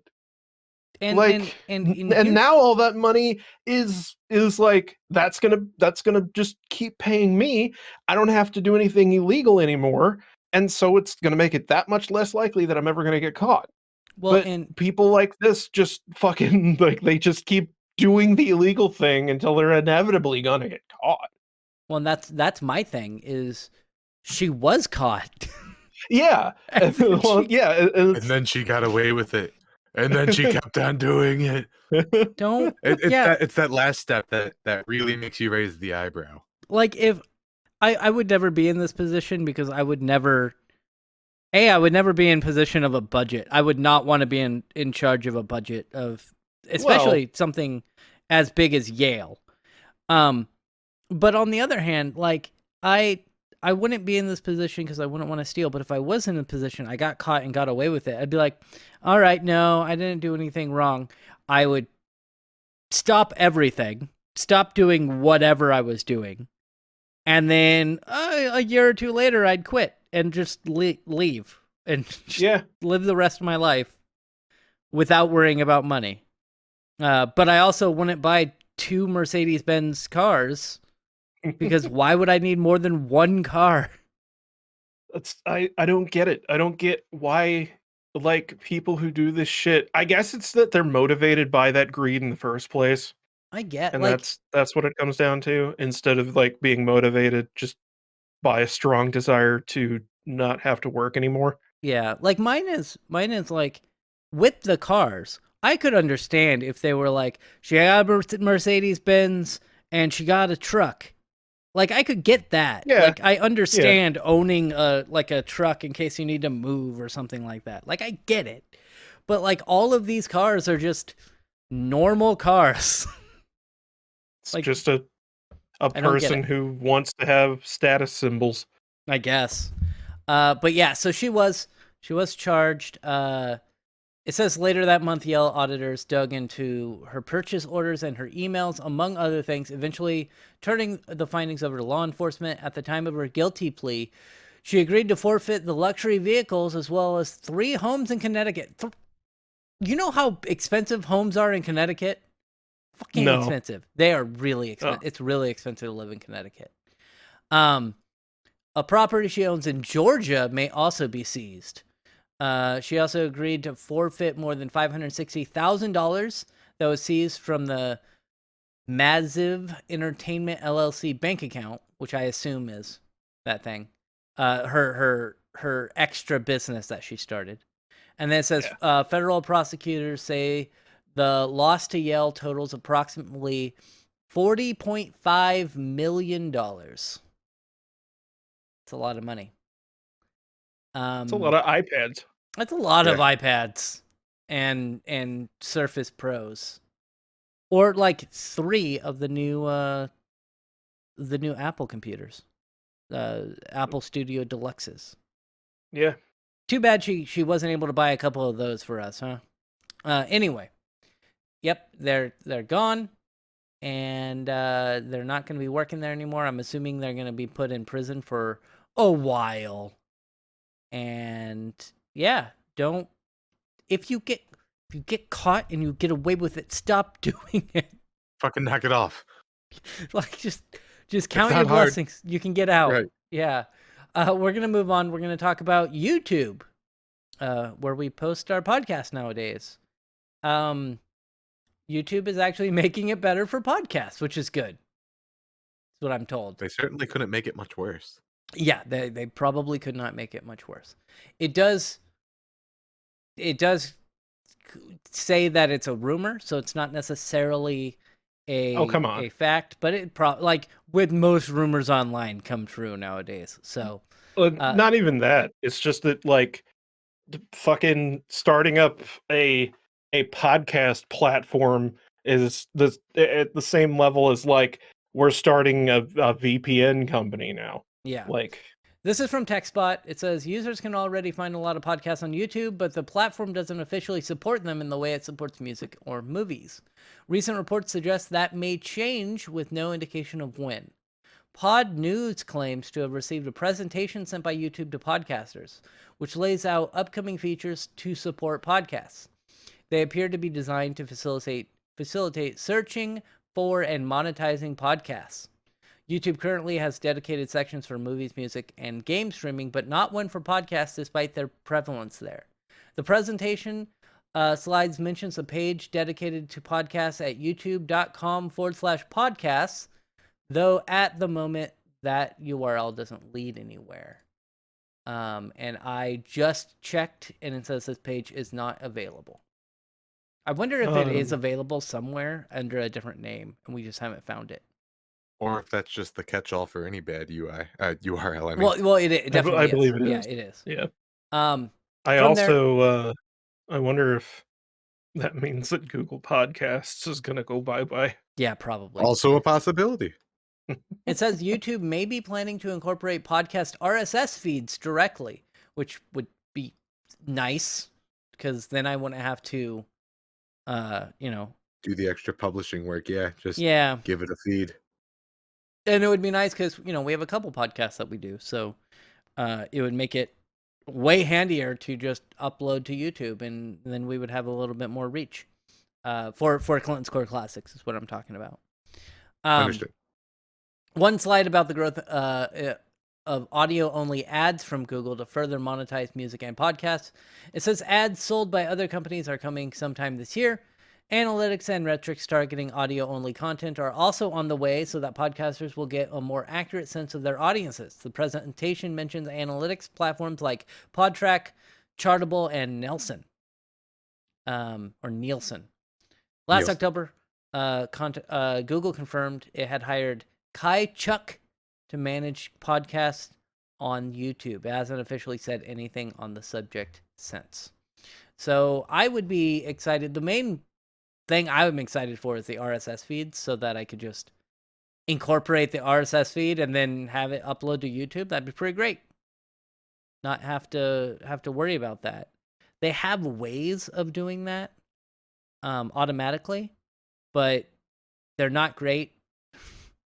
and Like, and and here's now all that money is like, that's gonna just keep paying me. I don't have to do anything illegal anymore, and so it's gonna make it that much less likely that I'm ever gonna get caught. well, But and people like this just fucking like, they just keep doing the illegal thing until they're inevitably gonna get caught. well, and that's my thing is she was caught. Yeah. And then Well, she- yeah, And then she got away with it. And then she kept on doing it. don't It's yeah, it's that last step that really makes you raise the eyebrow. like if I would never be in this position because I would never I would never be in position of a budget. I would not want to be in charge of a budget of especially something as big as Yale. Um but on the other hand, like I wouldn't be in this position because I wouldn't want to steal. But if I was in a position, I got caught and got away with it, I'd be like, all right, no, I didn't do anything wrong. I would stop everything, stop doing whatever I was doing. And then a year or two later, I'd quit and just leave and just yeah. live the rest of my life without worrying about money. But I also wouldn't buy 2 Mercedes-Benz cars because why would I need more than 1 car? That's, I don't get it. I don't get why, like, people who do this shit. I guess it's that they're motivated by that greed in the first place, I get and like that's what it comes down to, instead of like being motivated just by a strong desire to not have to work anymore. Yeah, like mine is like with the cars. I could understand if they were like she got a Mercedes Benz and she got a truck. Like I could get that. Yeah, Like I understand owning a truck in case you need to move or something like that. Like I get it. But like all of these cars are just normal cars. it's like just a I don't get person it. who wants to have status symbols. I guess. But yeah, so she was charged. It says later that month, Yale auditors dug into her purchase orders and her emails, among other things, eventually turning the findings over to law enforcement. At the time of her guilty plea, she agreed to forfeit the luxury vehicles as well as 3 homes in Connecticut. You know how expensive homes are in Connecticut? Fucking No. expensive. They are really expensive. It's really expensive to live in Connecticut. A property she owns in Georgia may also be seized. She also agreed to forfeit more than $560,000 that was seized from the Maziv Entertainment LLC bank account, which I assume is that thing. Her extra business that she started. And then it says federal prosecutors say the loss to Yale totals approximately $40.5 million. It's a lot of money. It's a lot of iPads. That's a lot of iPads and Surface Pros, or like 3 of the new Apple computers, Apple Studio Deluxes. Yeah. Too bad she wasn't able to buy a couple of those for us, huh? Anyway, yep, they're gone, and they're not going to be working there anymore. I'm assuming they're going to be put in prison for a while. And yeah, if you get caught and you get away with it, stop doing it. Fucking knock it off. Like just count your blessings. You can get out. Right. Yeah. We're gonna move on. We're gonna talk about YouTube, where we post our podcast nowadays. YouTube is actually making it better for podcasts, which is good. That's what I'm told. They certainly couldn't make it much worse. Yeah, they probably could not make it much worse. It does say that it's a rumor, so it's not necessarily a fact, but it like with most rumors online come true nowadays. So not even that. It's just that like fucking starting up a podcast platform is at the same level as like we're starting a VPN company now. Yeah. Like this is from TechSpot. It says users can already find a lot of podcasts on YouTube, but the platform doesn't officially support them in the way it supports music or movies. Recent reports suggest that may change with no indication of when. Pod News claims to have received a presentation sent by YouTube to podcasters, which lays out upcoming features to support podcasts. They appear to be designed to facilitate searching for and monetizing podcasts. YouTube currently has dedicated sections for movies, music, and game streaming, but not one for podcasts despite their prevalence there. The presentation slides mentions a page dedicated to podcasts at youtube.com/podcasts, though at the moment that URL doesn't lead anywhere. And I just checked and it says this page is not available. I wonder if it is available somewhere under a different name and we just haven't found it. Or if that's just the catch-all for any bad URL. I mean. Well, it definitely is. I believe it is. Yeah, it is. Yeah. I also I wonder if that means that Google Podcasts is going to go bye-bye. Yeah, probably. Also a possibility. It says YouTube may be planning to incorporate podcast RSS feeds directly, which would be nice because then I wouldn't have to, do the extra publishing work. Yeah, just give it a feed. And it would be nice because, we have a couple podcasts that we do. So it would make it way handier to just upload to YouTube. And then we would have a little bit more reach for Clinton's Core Classics is what I'm talking about. Understood. One slide about the growth of audio-only ads from Google to further monetize music and podcasts. It says ads sold by other companies are coming sometime this year. Analytics and metrics targeting audio-only content are also on the way so that podcasters will get a more accurate sense of their audiences. The presentation mentions analytics platforms like Podtrack, Chartable, and Nielsen. Last Nielsen. October, Google confirmed it had hired Kai Chuck to manage podcasts on YouTube. It hasn't officially said anything on the subject since. So I would be excited. The main thing I'm excited for is the RSS feed, so that I could just incorporate the RSS feed and then have it upload to YouTube. That'd be pretty great. Not have to worry about that. They have ways of doing that automatically, but they're not great.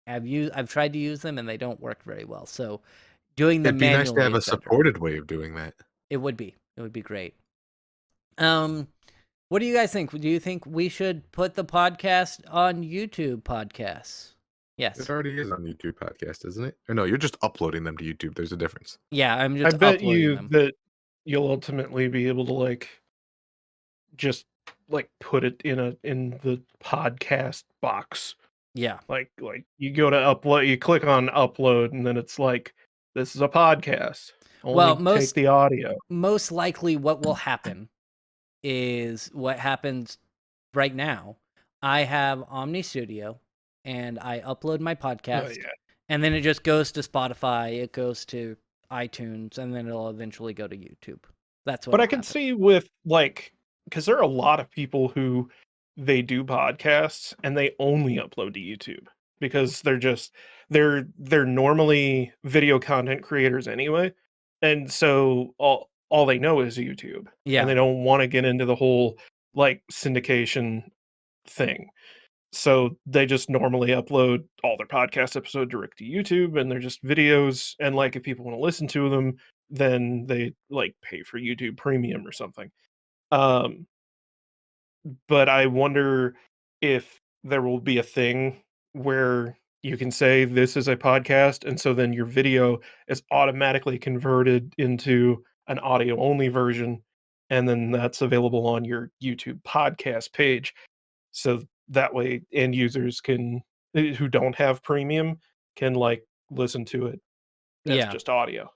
I've tried to use them and they don't work very well. So doing them It'd be nice to manually have a is better. supported way of doing that. It would be great. What do you guys think? Do you think we should put the podcast on YouTube podcasts? Yes. It already is on YouTube podcast, isn't it? Or no, you're just uploading them to YouTube. There's a difference. Yeah, I'm I just bet uploading you them. that you'll ultimately be able to just put it in the podcast box. Yeah. Like you go to upload, you click on upload, and then it's like, this is a podcast. Only take the audio. Most likely what will happen is what happens right now. I have Omni Studio and I upload my podcast and then it just goes to Spotify, it goes to iTunes, and then it'll eventually go to YouTube. That's what. But I can see with because there are a lot of people who they do podcasts and they only upload to YouTube because they're normally video content creators anyway, and so all they know is YouTube. Yeah. And they don't want to get into the whole syndication thing. So they just normally upload all their podcast episodes direct to YouTube, and they're just videos. And if people want to listen to them, then they pay for YouTube Premium or something. But I wonder if there will be a thing where you can say this is a podcast, and so then your video is automatically converted into an audio only version, and then that's available on your YouTube podcast page. So that way end users who don't have premium can listen to it as just audio.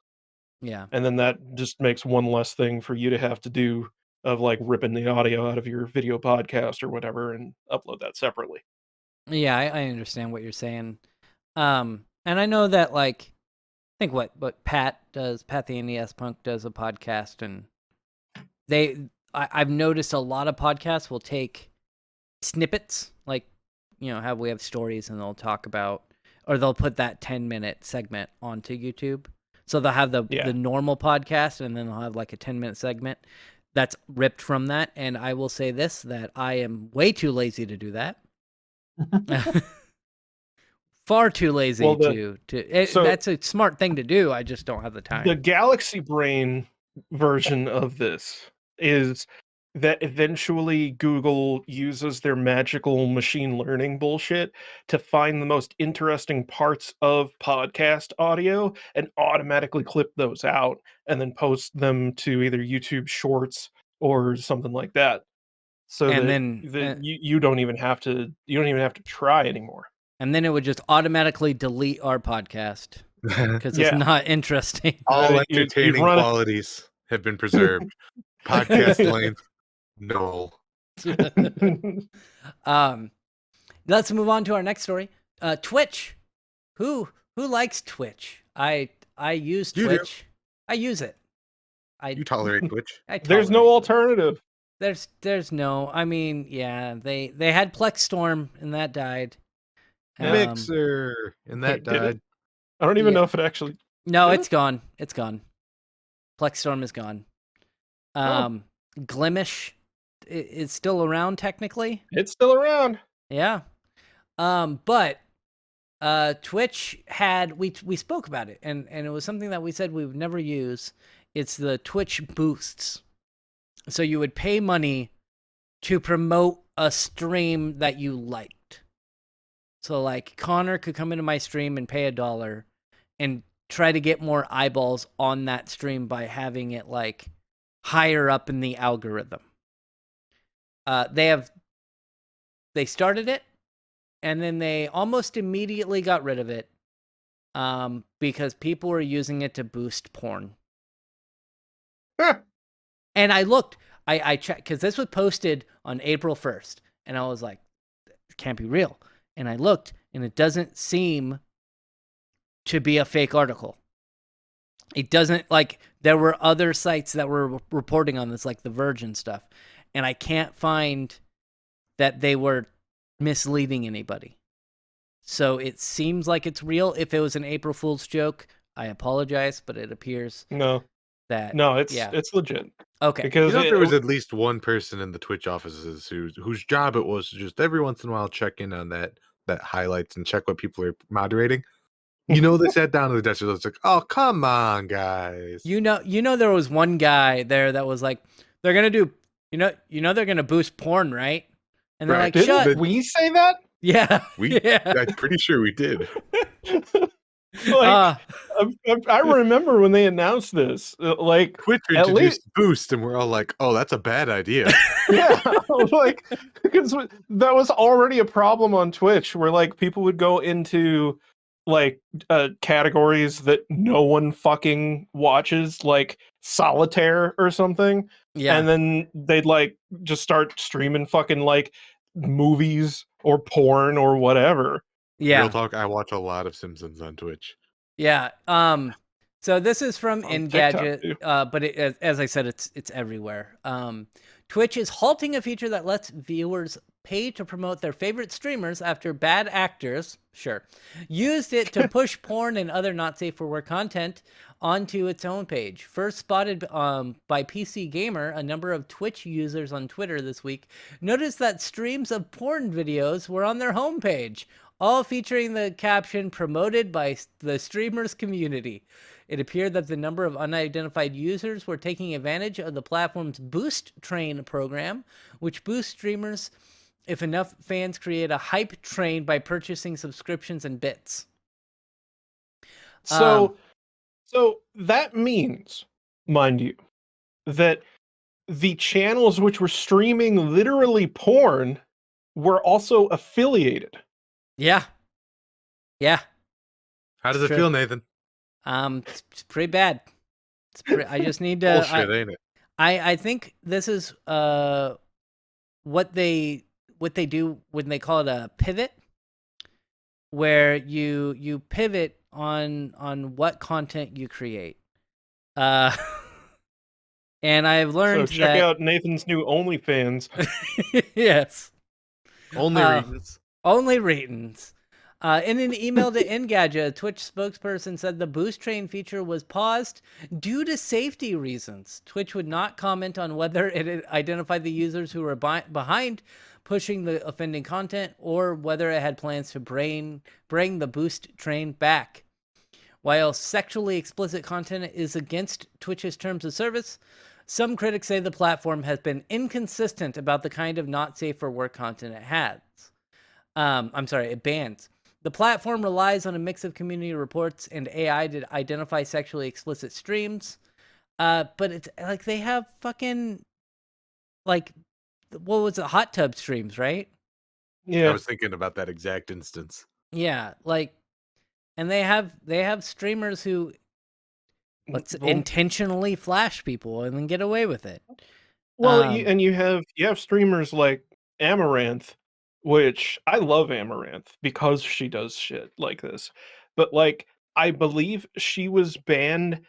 Yeah. And then that just makes one less thing for you to have to do of ripping the audio out of your video podcast or whatever and upload that separately. Yeah, I understand what you're saying. And I know that I think what Pat does, Pat the NES Punk does a podcast, and I've noticed a lot of podcasts will take snippets, how we have stories and they'll talk about, or they'll put that 10-minute segment onto YouTube. So they'll have the normal podcast and then they'll have a 10-minute segment that's ripped from that. And I will say this, that I am way too lazy to do that. Far too lazy that's a smart thing to do. I just don't have the time. The Galaxy Brain version of this is that eventually Google uses their magical machine learning bullshit to find the most interesting parts of podcast audio and automatically clip those out and then post them to either YouTube Shorts or something like that. So you don't even have to try anymore. And then it would just automatically delete our podcast because it's not interesting. All entertaining qualities have been preserved. Podcast length, no. Let's move on to our next story. Twitch. Who likes Twitch? I use Twitch. I use it. You tolerate Twitch? There's no alternative. There's no. I mean, yeah, they had Plexstorm and that died. Mixer and that died. I don't even know if it actually. No, it's gone. It's gone. Plexstorm is gone. Glimish is still around technically. It's still around. Yeah. But Twitch had we spoke about it and it was something that we said we would never use. It's the Twitch boosts. So you would pay money to promote a stream that you liked. So Connor could come into my stream and pay $1 and try to get more eyeballs on that stream by having it higher up in the algorithm. They have they started it, and then they almost immediately got rid of it, because people were using it to boost porn. Huh. And I looked, I checked, because this was posted on April 1st, and I was like, it can't be real. And I looked, and it doesn't seem to be a fake article. It doesn't, like, there were other sites that were reporting on this, like The Verge and stuff, and I can't find that they were misleading anybody. So it seems like it's real. If it was an April Fool's joke, I apologize, but it appears No, that it's legit. Okay. Because there was at least one person in the Twitch offices whose job it was to just every once in a while check in on that highlights and check what people are moderating. They sat down at the desk and was like, "Oh, come on, guys." There was one guy there that was like, they're gonna do, they're gonna boost porn, right? And they're Right. like, shut. Didn't we say that? Yeah. I'm pretty sure we did. I remember when they announced this, like Twitch at introduced least Boost, and we're all like, "Oh, that's a bad idea." yeah, like because that was already a problem on Twitch, where like people would go into like categories that no one fucking watches, like solitaire or something, Yeah. and then they'd like just start streaming fucking like movies or porn or whatever. Yeah. Real talk, I watch a lot of Simpsons on Twitch. Yeah. So this is from On TikTok, Engadget, too. but as I said, it's everywhere. Twitch is halting a feature that lets viewers pay to promote their favorite streamers after bad actors, used it to push porn and other not safe for work content onto its own page. First spotted by PC Gamer, a number of Twitch users on Twitter this week noticed that streams of porn videos were on their homepage, all featuring the caption "promoted by the streamer's community." It appeared that the number of unidentified users were taking advantage of the platform's Boost Train program, which boosts streamers if enough fans create a hype train by purchasing subscriptions and bits. So that means, mind you, that the channels which were streaming literally porn were also affiliated. Yeah. Yeah. How does it True. feel, Nathan? It's pretty bad. I just need to. Bullshit, ain't it? I think this is what they do when they call it a pivot, where you pivot on what content you create. And I've learned So check that out Nathan's new OnlyFans. yes, Only reasons. only ratings. In an email to Engadget, a Twitch spokesperson said the Boost Train feature was paused due to safety reasons. Twitch would not comment on whether it had identified the users who were behind pushing the offending content or whether it had plans to bring the Boost Train back. While sexually explicit content is against Twitch's terms of service, some critics say the platform has been inconsistent about the kind of not safe for work content it has. It bans. The platform relies on a mix of community reports and AI to identify sexually explicit streams. But it's like they have fucking, like, what was it? Hot tub streams, right? Yeah. I was thinking about that exact instance. Yeah, like, and they have streamers who intentionally flash people and then get away with it. Well, and you have streamers like Amaranth, which I love Amaranth because she does shit like this. But like, I believe she was banned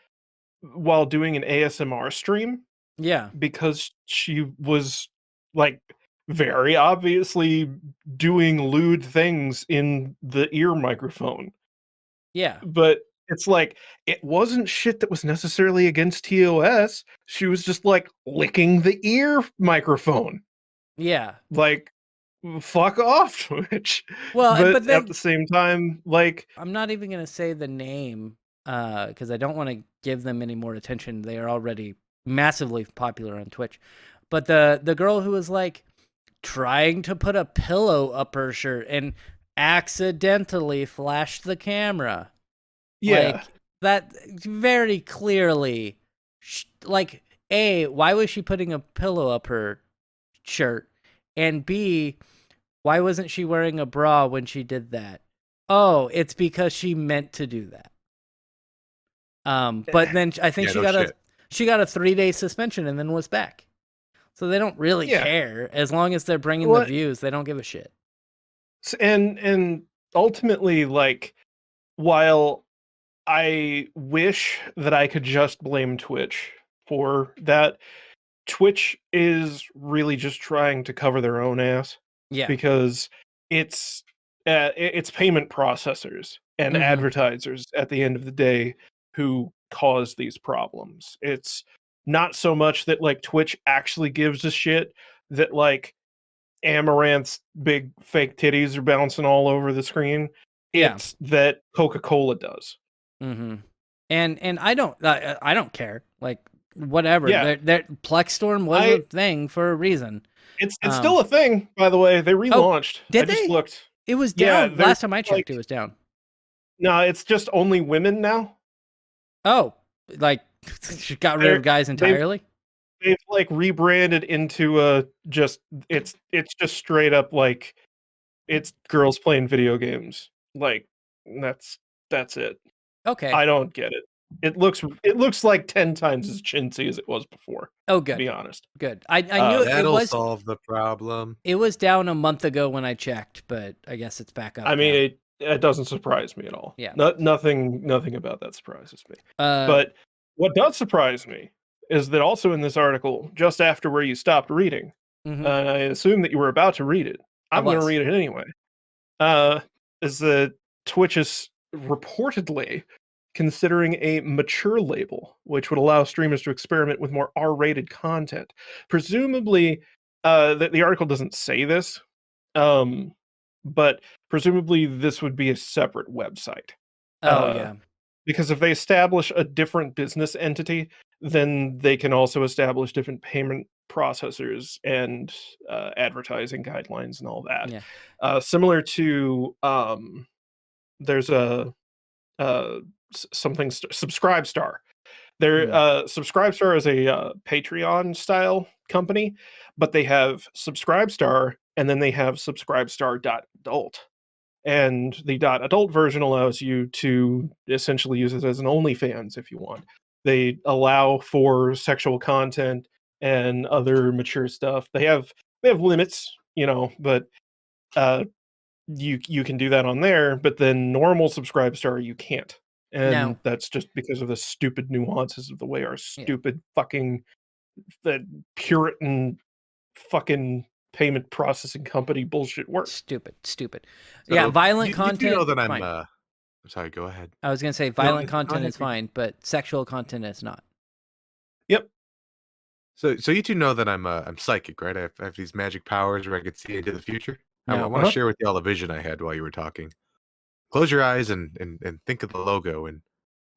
while doing an ASMR stream. Yeah. Because she was like very obviously doing lewd things in the ear microphone. Yeah. But it's like, it wasn't shit that was necessarily against TOS. She was just like licking the ear microphone. Yeah. Like, fuck off, Twitch. Well, but then, at the same time, like, I'm not even going to say the name because I don't want to give them any more attention. They are already massively popular on Twitch. But the girl who was like trying to put a pillow up her shirt and accidentally flashed the camera. yeah. Like, that very clearly, like, A, why was she putting a pillow up her shirt? And B, Why wasn't she wearing a bra when she did that? Oh, it's because she meant to do that. But then I think she got a 3-day suspension and then was back. So they don't really care. As long as they're bringing the views, they don't give a shit. And ultimately, like, while I wish that I could just blame Twitch for that, Twitch is really just trying to cover their own ass. Yeah. Because it's payment processors and advertisers at the end of the day who cause these problems. It's not so much that like Twitch actually gives a shit that like Amaranth's big fake titties are bouncing all over the screen. It's that Coca-Cola does. Mm-hmm. And I don't care. Like, whatever. Yeah. Plexstorm was a thing for a reason. It's still a thing, by the way. They relaunched. Did I just looked. It was down. Last time I checked, it was down. No, it's just only women now. Oh, like got rid of guys entirely? They've like rebranded into it's just straight up like it's girls playing video games. Like that's it. Okay. I don't get it. It looks like 10 times as chintzy as it was before. Oh, good. To be honest. Good. I knew that'll solve the problem. It was down a month ago when I checked, but I guess it's back up. I mean, it doesn't surprise me at all. Yeah. Nothing about that surprises me. But what does surprise me is that also in this article, just after where you stopped reading, and I assume that you were about to read it. I'm going to read it anyway. Is that Twitch is reportedly considering a mature label, which would allow streamers to experiment with more R-rated content. Presumably, the article doesn't say this, but presumably this would be a separate website. Because if they establish a different business entity, then they can also establish different payment processors and advertising guidelines and all that. Yeah. Similar to there's a something Subscribestar. Subscribestar is a Patreon style company, but they have Subscribestar and then they have Subscribestar.adult. And the .adult version allows you to essentially use it as an OnlyFans if you want. They allow for sexual content and other mature stuff. They have limits, but you can do that on there, but then normal Subscribestar you can't. And that's just because of the stupid nuances of the way our stupid fucking the Puritan fucking payment processing company bullshit works. Stupid. So violent content. You know that I'm sorry, go ahead. I was gonna say violent content is fine, but sexual content is not. Yep. So you two know that I'm psychic, right? I have these magic powers where I could see into the future. I want to share with y'all a vision I had while you were talking. Close your eyes and think of the logo and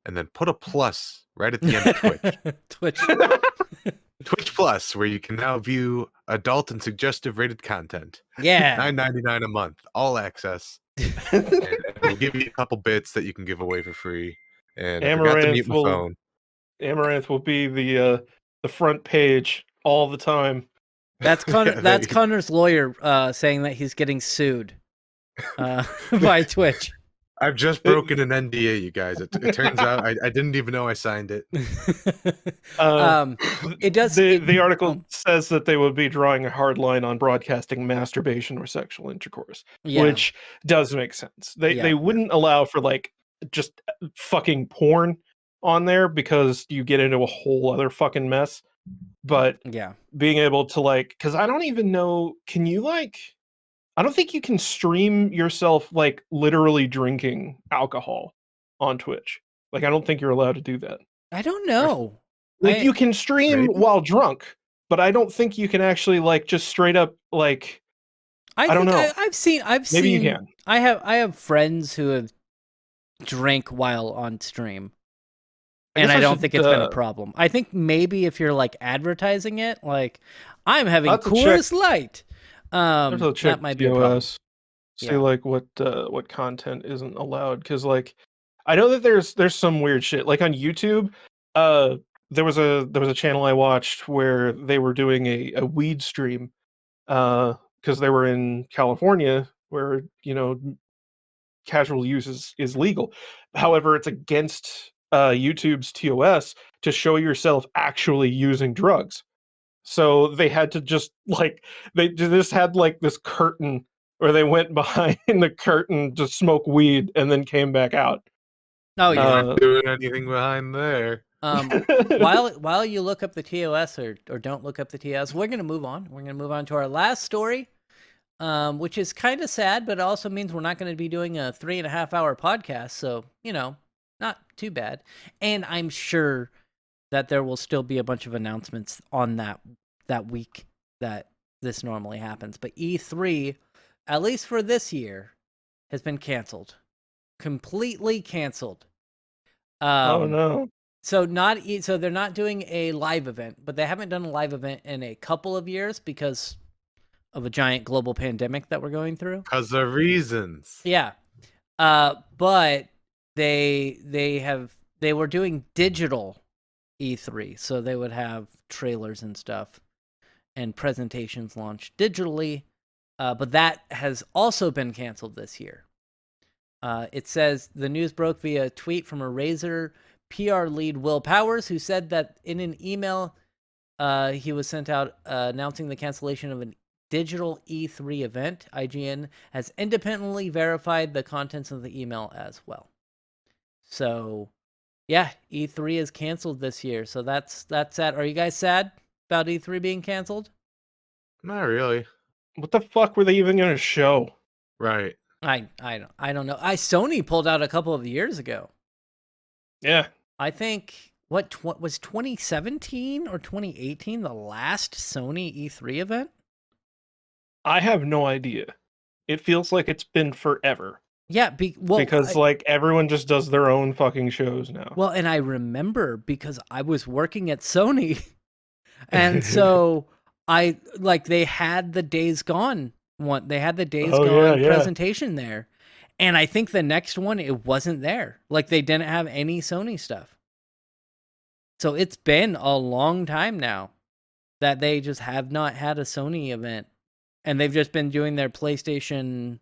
then put a plus right at the end of Twitch. Twitch Plus, where you can now view adult and suggestive rated content. Yeah. $9.99 a month, all access. And we'll give you a couple bits that you can give away for free. And I forgot to mute my phone. Amaranth will be the front page all the time. That's Connor's lawyer saying that he's getting sued by Twitch. I've just broken an NDA, you guys. It turns out I didn't even know I signed it. It does. The article says that they would be drawing a hard line on broadcasting masturbation or sexual intercourse, which does make sense. They wouldn't allow for like just fucking porn on there because you get into a whole other fucking mess. But being able to like, because I don't even know, can you like? I don't think you can stream yourself like literally drinking alcohol on Twitch. Like, I don't think you're allowed to do that. I don't know. Like, you can stream while drunk, but I don't think you can actually like just straight up like. I don't know. I've seen. Maybe you can. I have friends who have drank while on stream, and I don't think it's been a problem. I think maybe if you're like advertising it, like I'm having Coors Light. That might be a problem. See like what content isn't allowed, because like I know that there's some weird shit like on YouTube. There was a channel I watched where they were doing a weed stream, because they were in California, where casual use is legal. However, it's against YouTube's TOS to show yourself actually using drugs. So they had to just they just had this curtain where they went behind the curtain to smoke weed and then came back out. Oh You're yeah. not doing anything behind there. While you look up the TOS or don't look up the TOS, we're gonna move on. We're gonna move on to our last story, which is kind of sad, but it also means we're not going to be doing a 3.5-hour podcast. So not too bad. And I'm sure that there will still be a bunch of announcements on that week that this normally happens. But E3, at least for this year, has been canceled. Completely canceled. Oh no. So they're not doing a live event, but they haven't done a live event in a couple of years because of a giant global pandemic that we're going through. Because of reasons. Yeah. But they were doing digital E3, so they would have trailers and stuff and presentations launched digitally. But that has also been canceled this year. It says the news broke via a tweet from a Razer PR lead, Will Powers, who said that in an email he was sent out announcing the cancellation of an digital E3 event. IGN has independently verified the contents of the email as well. So, yeah, E3 is canceled this year. So that's sad. Are you guys sad about E3 being canceled? Not really. What the fuck were they even going to show? Right. I don't know. Sony pulled out a couple of years ago. Yeah. I think what was 2017 or 2018 the last Sony E3 event? I have no idea. It feels like it's been forever. Yeah, because everyone just does their own fucking shows now. Well, and I remember because I was working at Sony, and so they had the Days Gone one. They had the Days Gone presentation there, and I think the next one it wasn't there. Like they didn't have any Sony stuff. So it's been a long time now that they just have not had a Sony event. And they've just been doing their PlayStation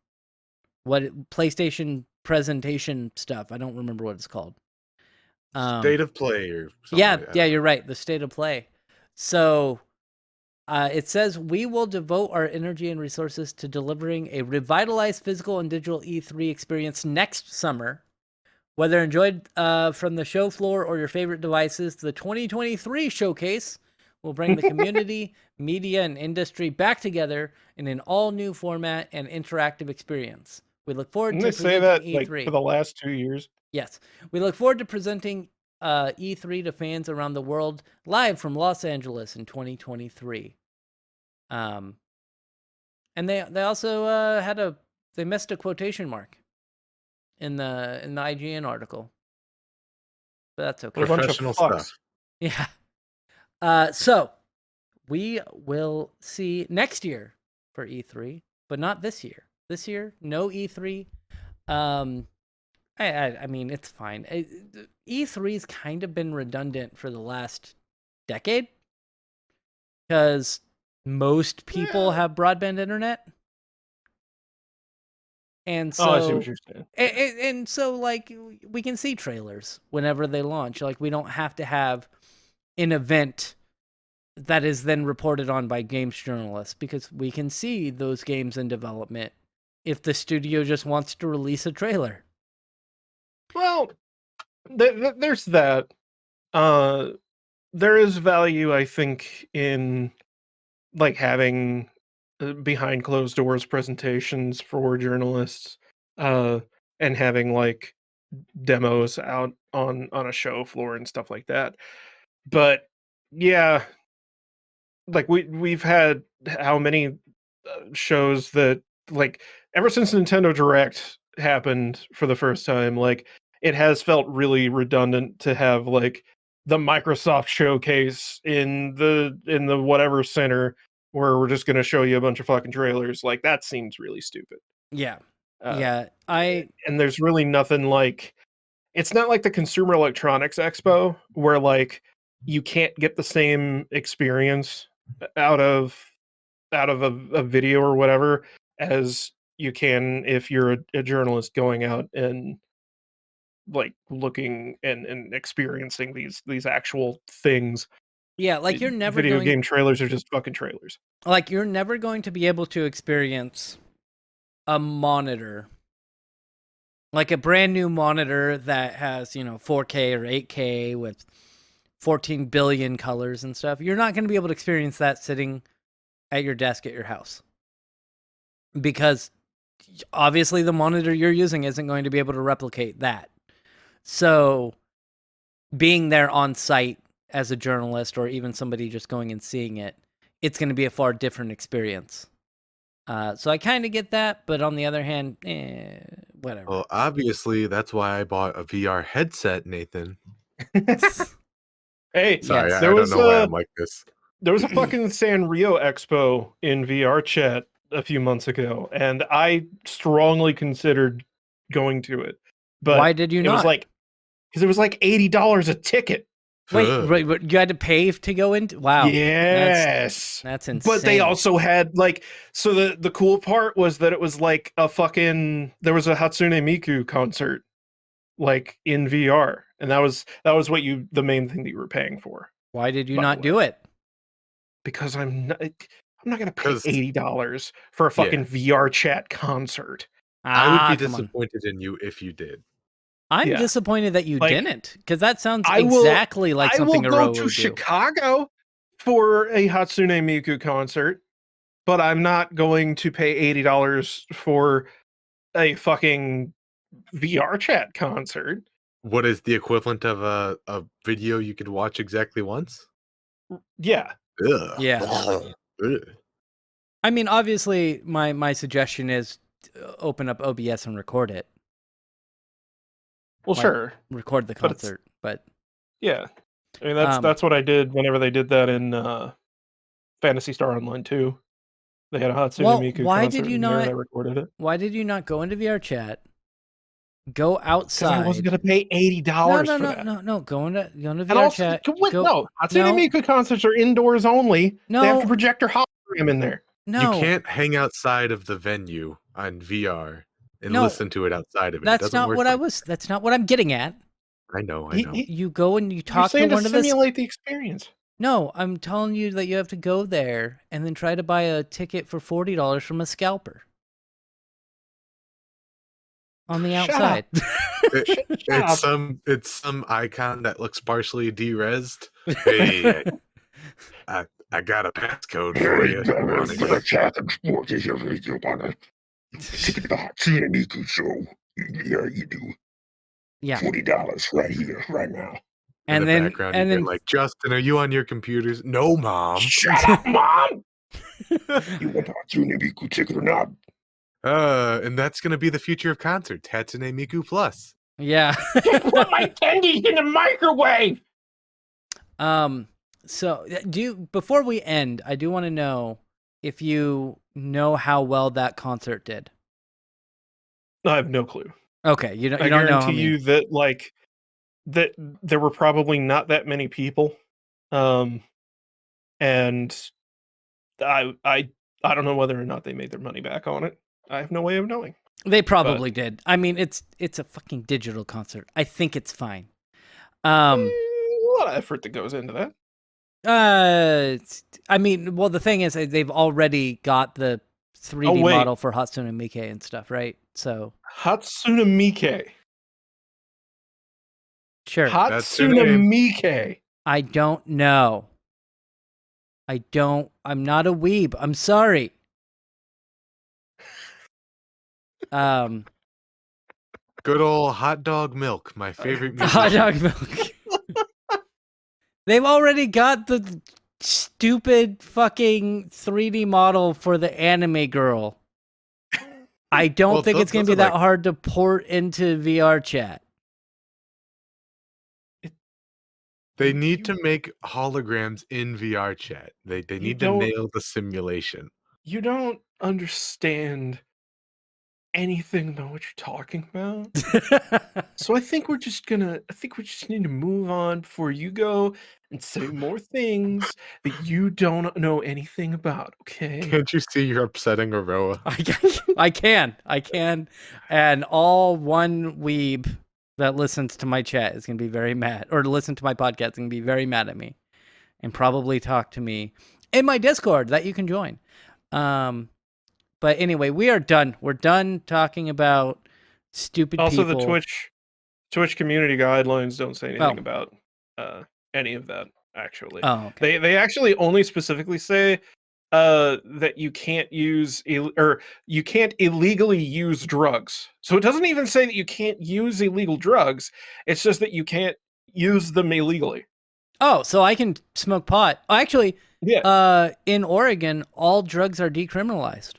presentation stuff. I don't remember what it's called. State of Play or something. Yeah, you're right. The State of Play. So it says, we will devote our energy and resources to delivering a revitalized physical and digital E3 experience next summer. Whether enjoyed from the show floor or your favorite devices, the 2023 showcase will bring the community, media, and industry back together in an all-new format and interactive experience. We look forward to presenting that E3. For the last 2 years. Yes. We look forward to presenting E3 to fans around the world live from Los Angeles in 2023. And they also they missed a quotation mark in the IGN article. But that's okay. Professional stuff. Yeah. So we will see next year for E3, but not this year. This year, no E3. I mean, it's fine. E3's kind of been redundant for the last decade because most people have broadband internet. And so, I see what you're saying. And so, we can see trailers whenever they launch. Like, we don't have to have an event that is then reported on by games journalists because we can see those games in development if the studio just wants to release a trailer. Well, there's that. There is value, I think, in having behind closed doors presentations for journalists, and having demos out on a show floor and stuff like that. But yeah, we've had how many shows that ever since Nintendo Direct happened for the first time, it has felt really redundant to have the Microsoft showcase in the whatever center where we're just going to show you a bunch of fucking trailers. That seems really stupid. Yeah. And there's really nothing it's not like the Consumer Electronics Expo where you can't get the same experience out of out of a video or whatever as you can if you're a journalist going out and like looking and experiencing these actual things. Yeah, like you're never Video going game trailers are just fucking trailers. like you're never going to be able to experience a monitor, like a brand new monitor that has, 4K or 8K with 14 billion colors and stuff. You're not going to be able to experience that sitting at your desk at your house, because obviously the monitor you're using isn't going to be able to replicate that. So being there on site as a journalist, or even somebody just going and seeing it, it's going to be a far different experience. So I kind of get that, but on the other hand, whatever. Well, obviously, that's why I bought a VR headset, Nathan. Hey, Sorry, Yes. I don't know why I'm like this. there was a fucking Sanrio Expo in VR chat a few months ago, and I strongly considered going to it. But Why did you it not? was like, because it was like $80 a ticket. Wait, Ugh. wait, you had to pay to go into? Wow. Yes. That's insane. But they also had like, so the cool part was that it was like a fucking, there was a Hatsune Miku concert like in VR, and that was what the main thing that you were paying for. Why did you by the not do it? Because I'm not gonna pay 'Cause- $80 for a fucking VR chat concert. I would be Come on. disappointed in you if you did. I'm Yeah. disappointed that you Like, didn't, because that sounds I will- exactly like I will something go Aroa to would do. Chicago for a Hatsune Miku concert, but I'm not going to pay $80 for a fucking VR chat concert. What is the equivalent of a video you could watch exactly once? Yeah. Ugh. Yeah. Ugh. I mean, obviously, my suggestion is open up OBS and record it. Well, Like- sure. Record the But it's- concert, but Yeah. I mean, Um, that's what I did whenever they did that in Phantasy Star Online 2. They had a Hatsune Well, Miku why concert did you in there and not- I recorded it. why did you not go into VR chat? Go Because outside. I wasn't going to pay $80 for that. No. Go into And VR also, chat. no, Hatsune no. Miku concerts are indoors only. They have to No, project your hologram in there. no. You can't hang outside of the venue on VR and No. listen to it outside of it. It That's doesn't not work what I like was. That's not what I'm getting at. I know. You go and you You're talk to saying one to of the. simulate the experience. No, I'm telling you that you have to go there and then try to buy a ticket for $40 from a scalper on the Shut outside. Shut up. It's some icon that looks partially de-resed. Hey, I got a passcode for you. The chat and sport is your video on it. Ticket to the Hatsune Miku show. Yeah, you do. Yeah, $40 right here, right now. In and the then background, and you then get like, Justin, are you on your computers? No, Mom. Shut up, Mom! You want a Hatsune Miku ticket or not? And that's gonna be the future of concerts. Hatsune Miku Plus. yeah. Put my candies in the microwave! So before we end, I do want to know if you know how well that concert did. I have no clue. Okay, you don't I know. How guarantee many- you that like that there were probably not that many people, and I don't know whether or not they made their money back on it. I have no way of knowing. They probably did. I mean, it's a fucking digital concert. I think it's fine. A lot of effort that goes into that. I mean, well, the thing is, they've already got the 3D wait. model for Hatsune Miku and stuff, right? So Hatsune Miku. sure. That's her Hatsune name. Miku. I don't know. I'm not a weeb. I'm sorry. Good old hot dog milk, my favorite music. Hot dog milk. They've already got the stupid fucking 3D model for the anime girl. I don't Well, think it's going to those be are that like- hard to port into VR chat. They need to make holograms in VR chat. They need to don't- nail the simulation. You don't understand anything about what you're talking about. So I think we just need to move on before you go and say more things that you don't know anything about, okay? Can't you see you're upsetting Aroa? I can, and all one weeb that listens to my chat is gonna be very mad, or listen to my podcast is gonna be very mad at me, and probably talk to me in my Discord that you can join. But anyway, we are done. We're done talking about stupid Also, people. the Twitch community guidelines don't say anything Oh. about any of that. Actually, Oh, okay. they actually only specifically say that you can't use or you can't illegally use drugs. So it doesn't even say that you can't use illegal drugs. It's just that you can't use them illegally. Oh, so I can smoke pot. Oh, actually, Yeah. in Oregon, all drugs are decriminalized.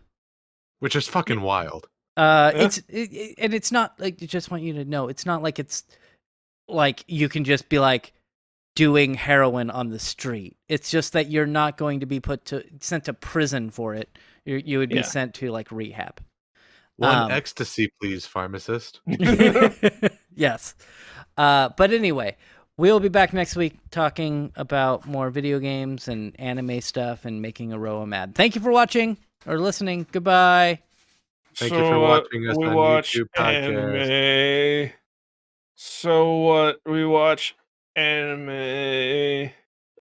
Which is fucking wild. Yeah. And it's not like, I just want you to know, it's not like it's like you can just be like doing heroin on the street. It's just that you're not going to be sent to prison for it. You would be Yeah. sent to like rehab. One ecstasy, please, pharmacist. Yes. But anyway, we'll be back next week talking about more video games and anime stuff and making Aroa mad. Thank you for watching or listening. Goodbye. Thank you for watching us we on watch YouTube podcast. anime. So what? We watch anime.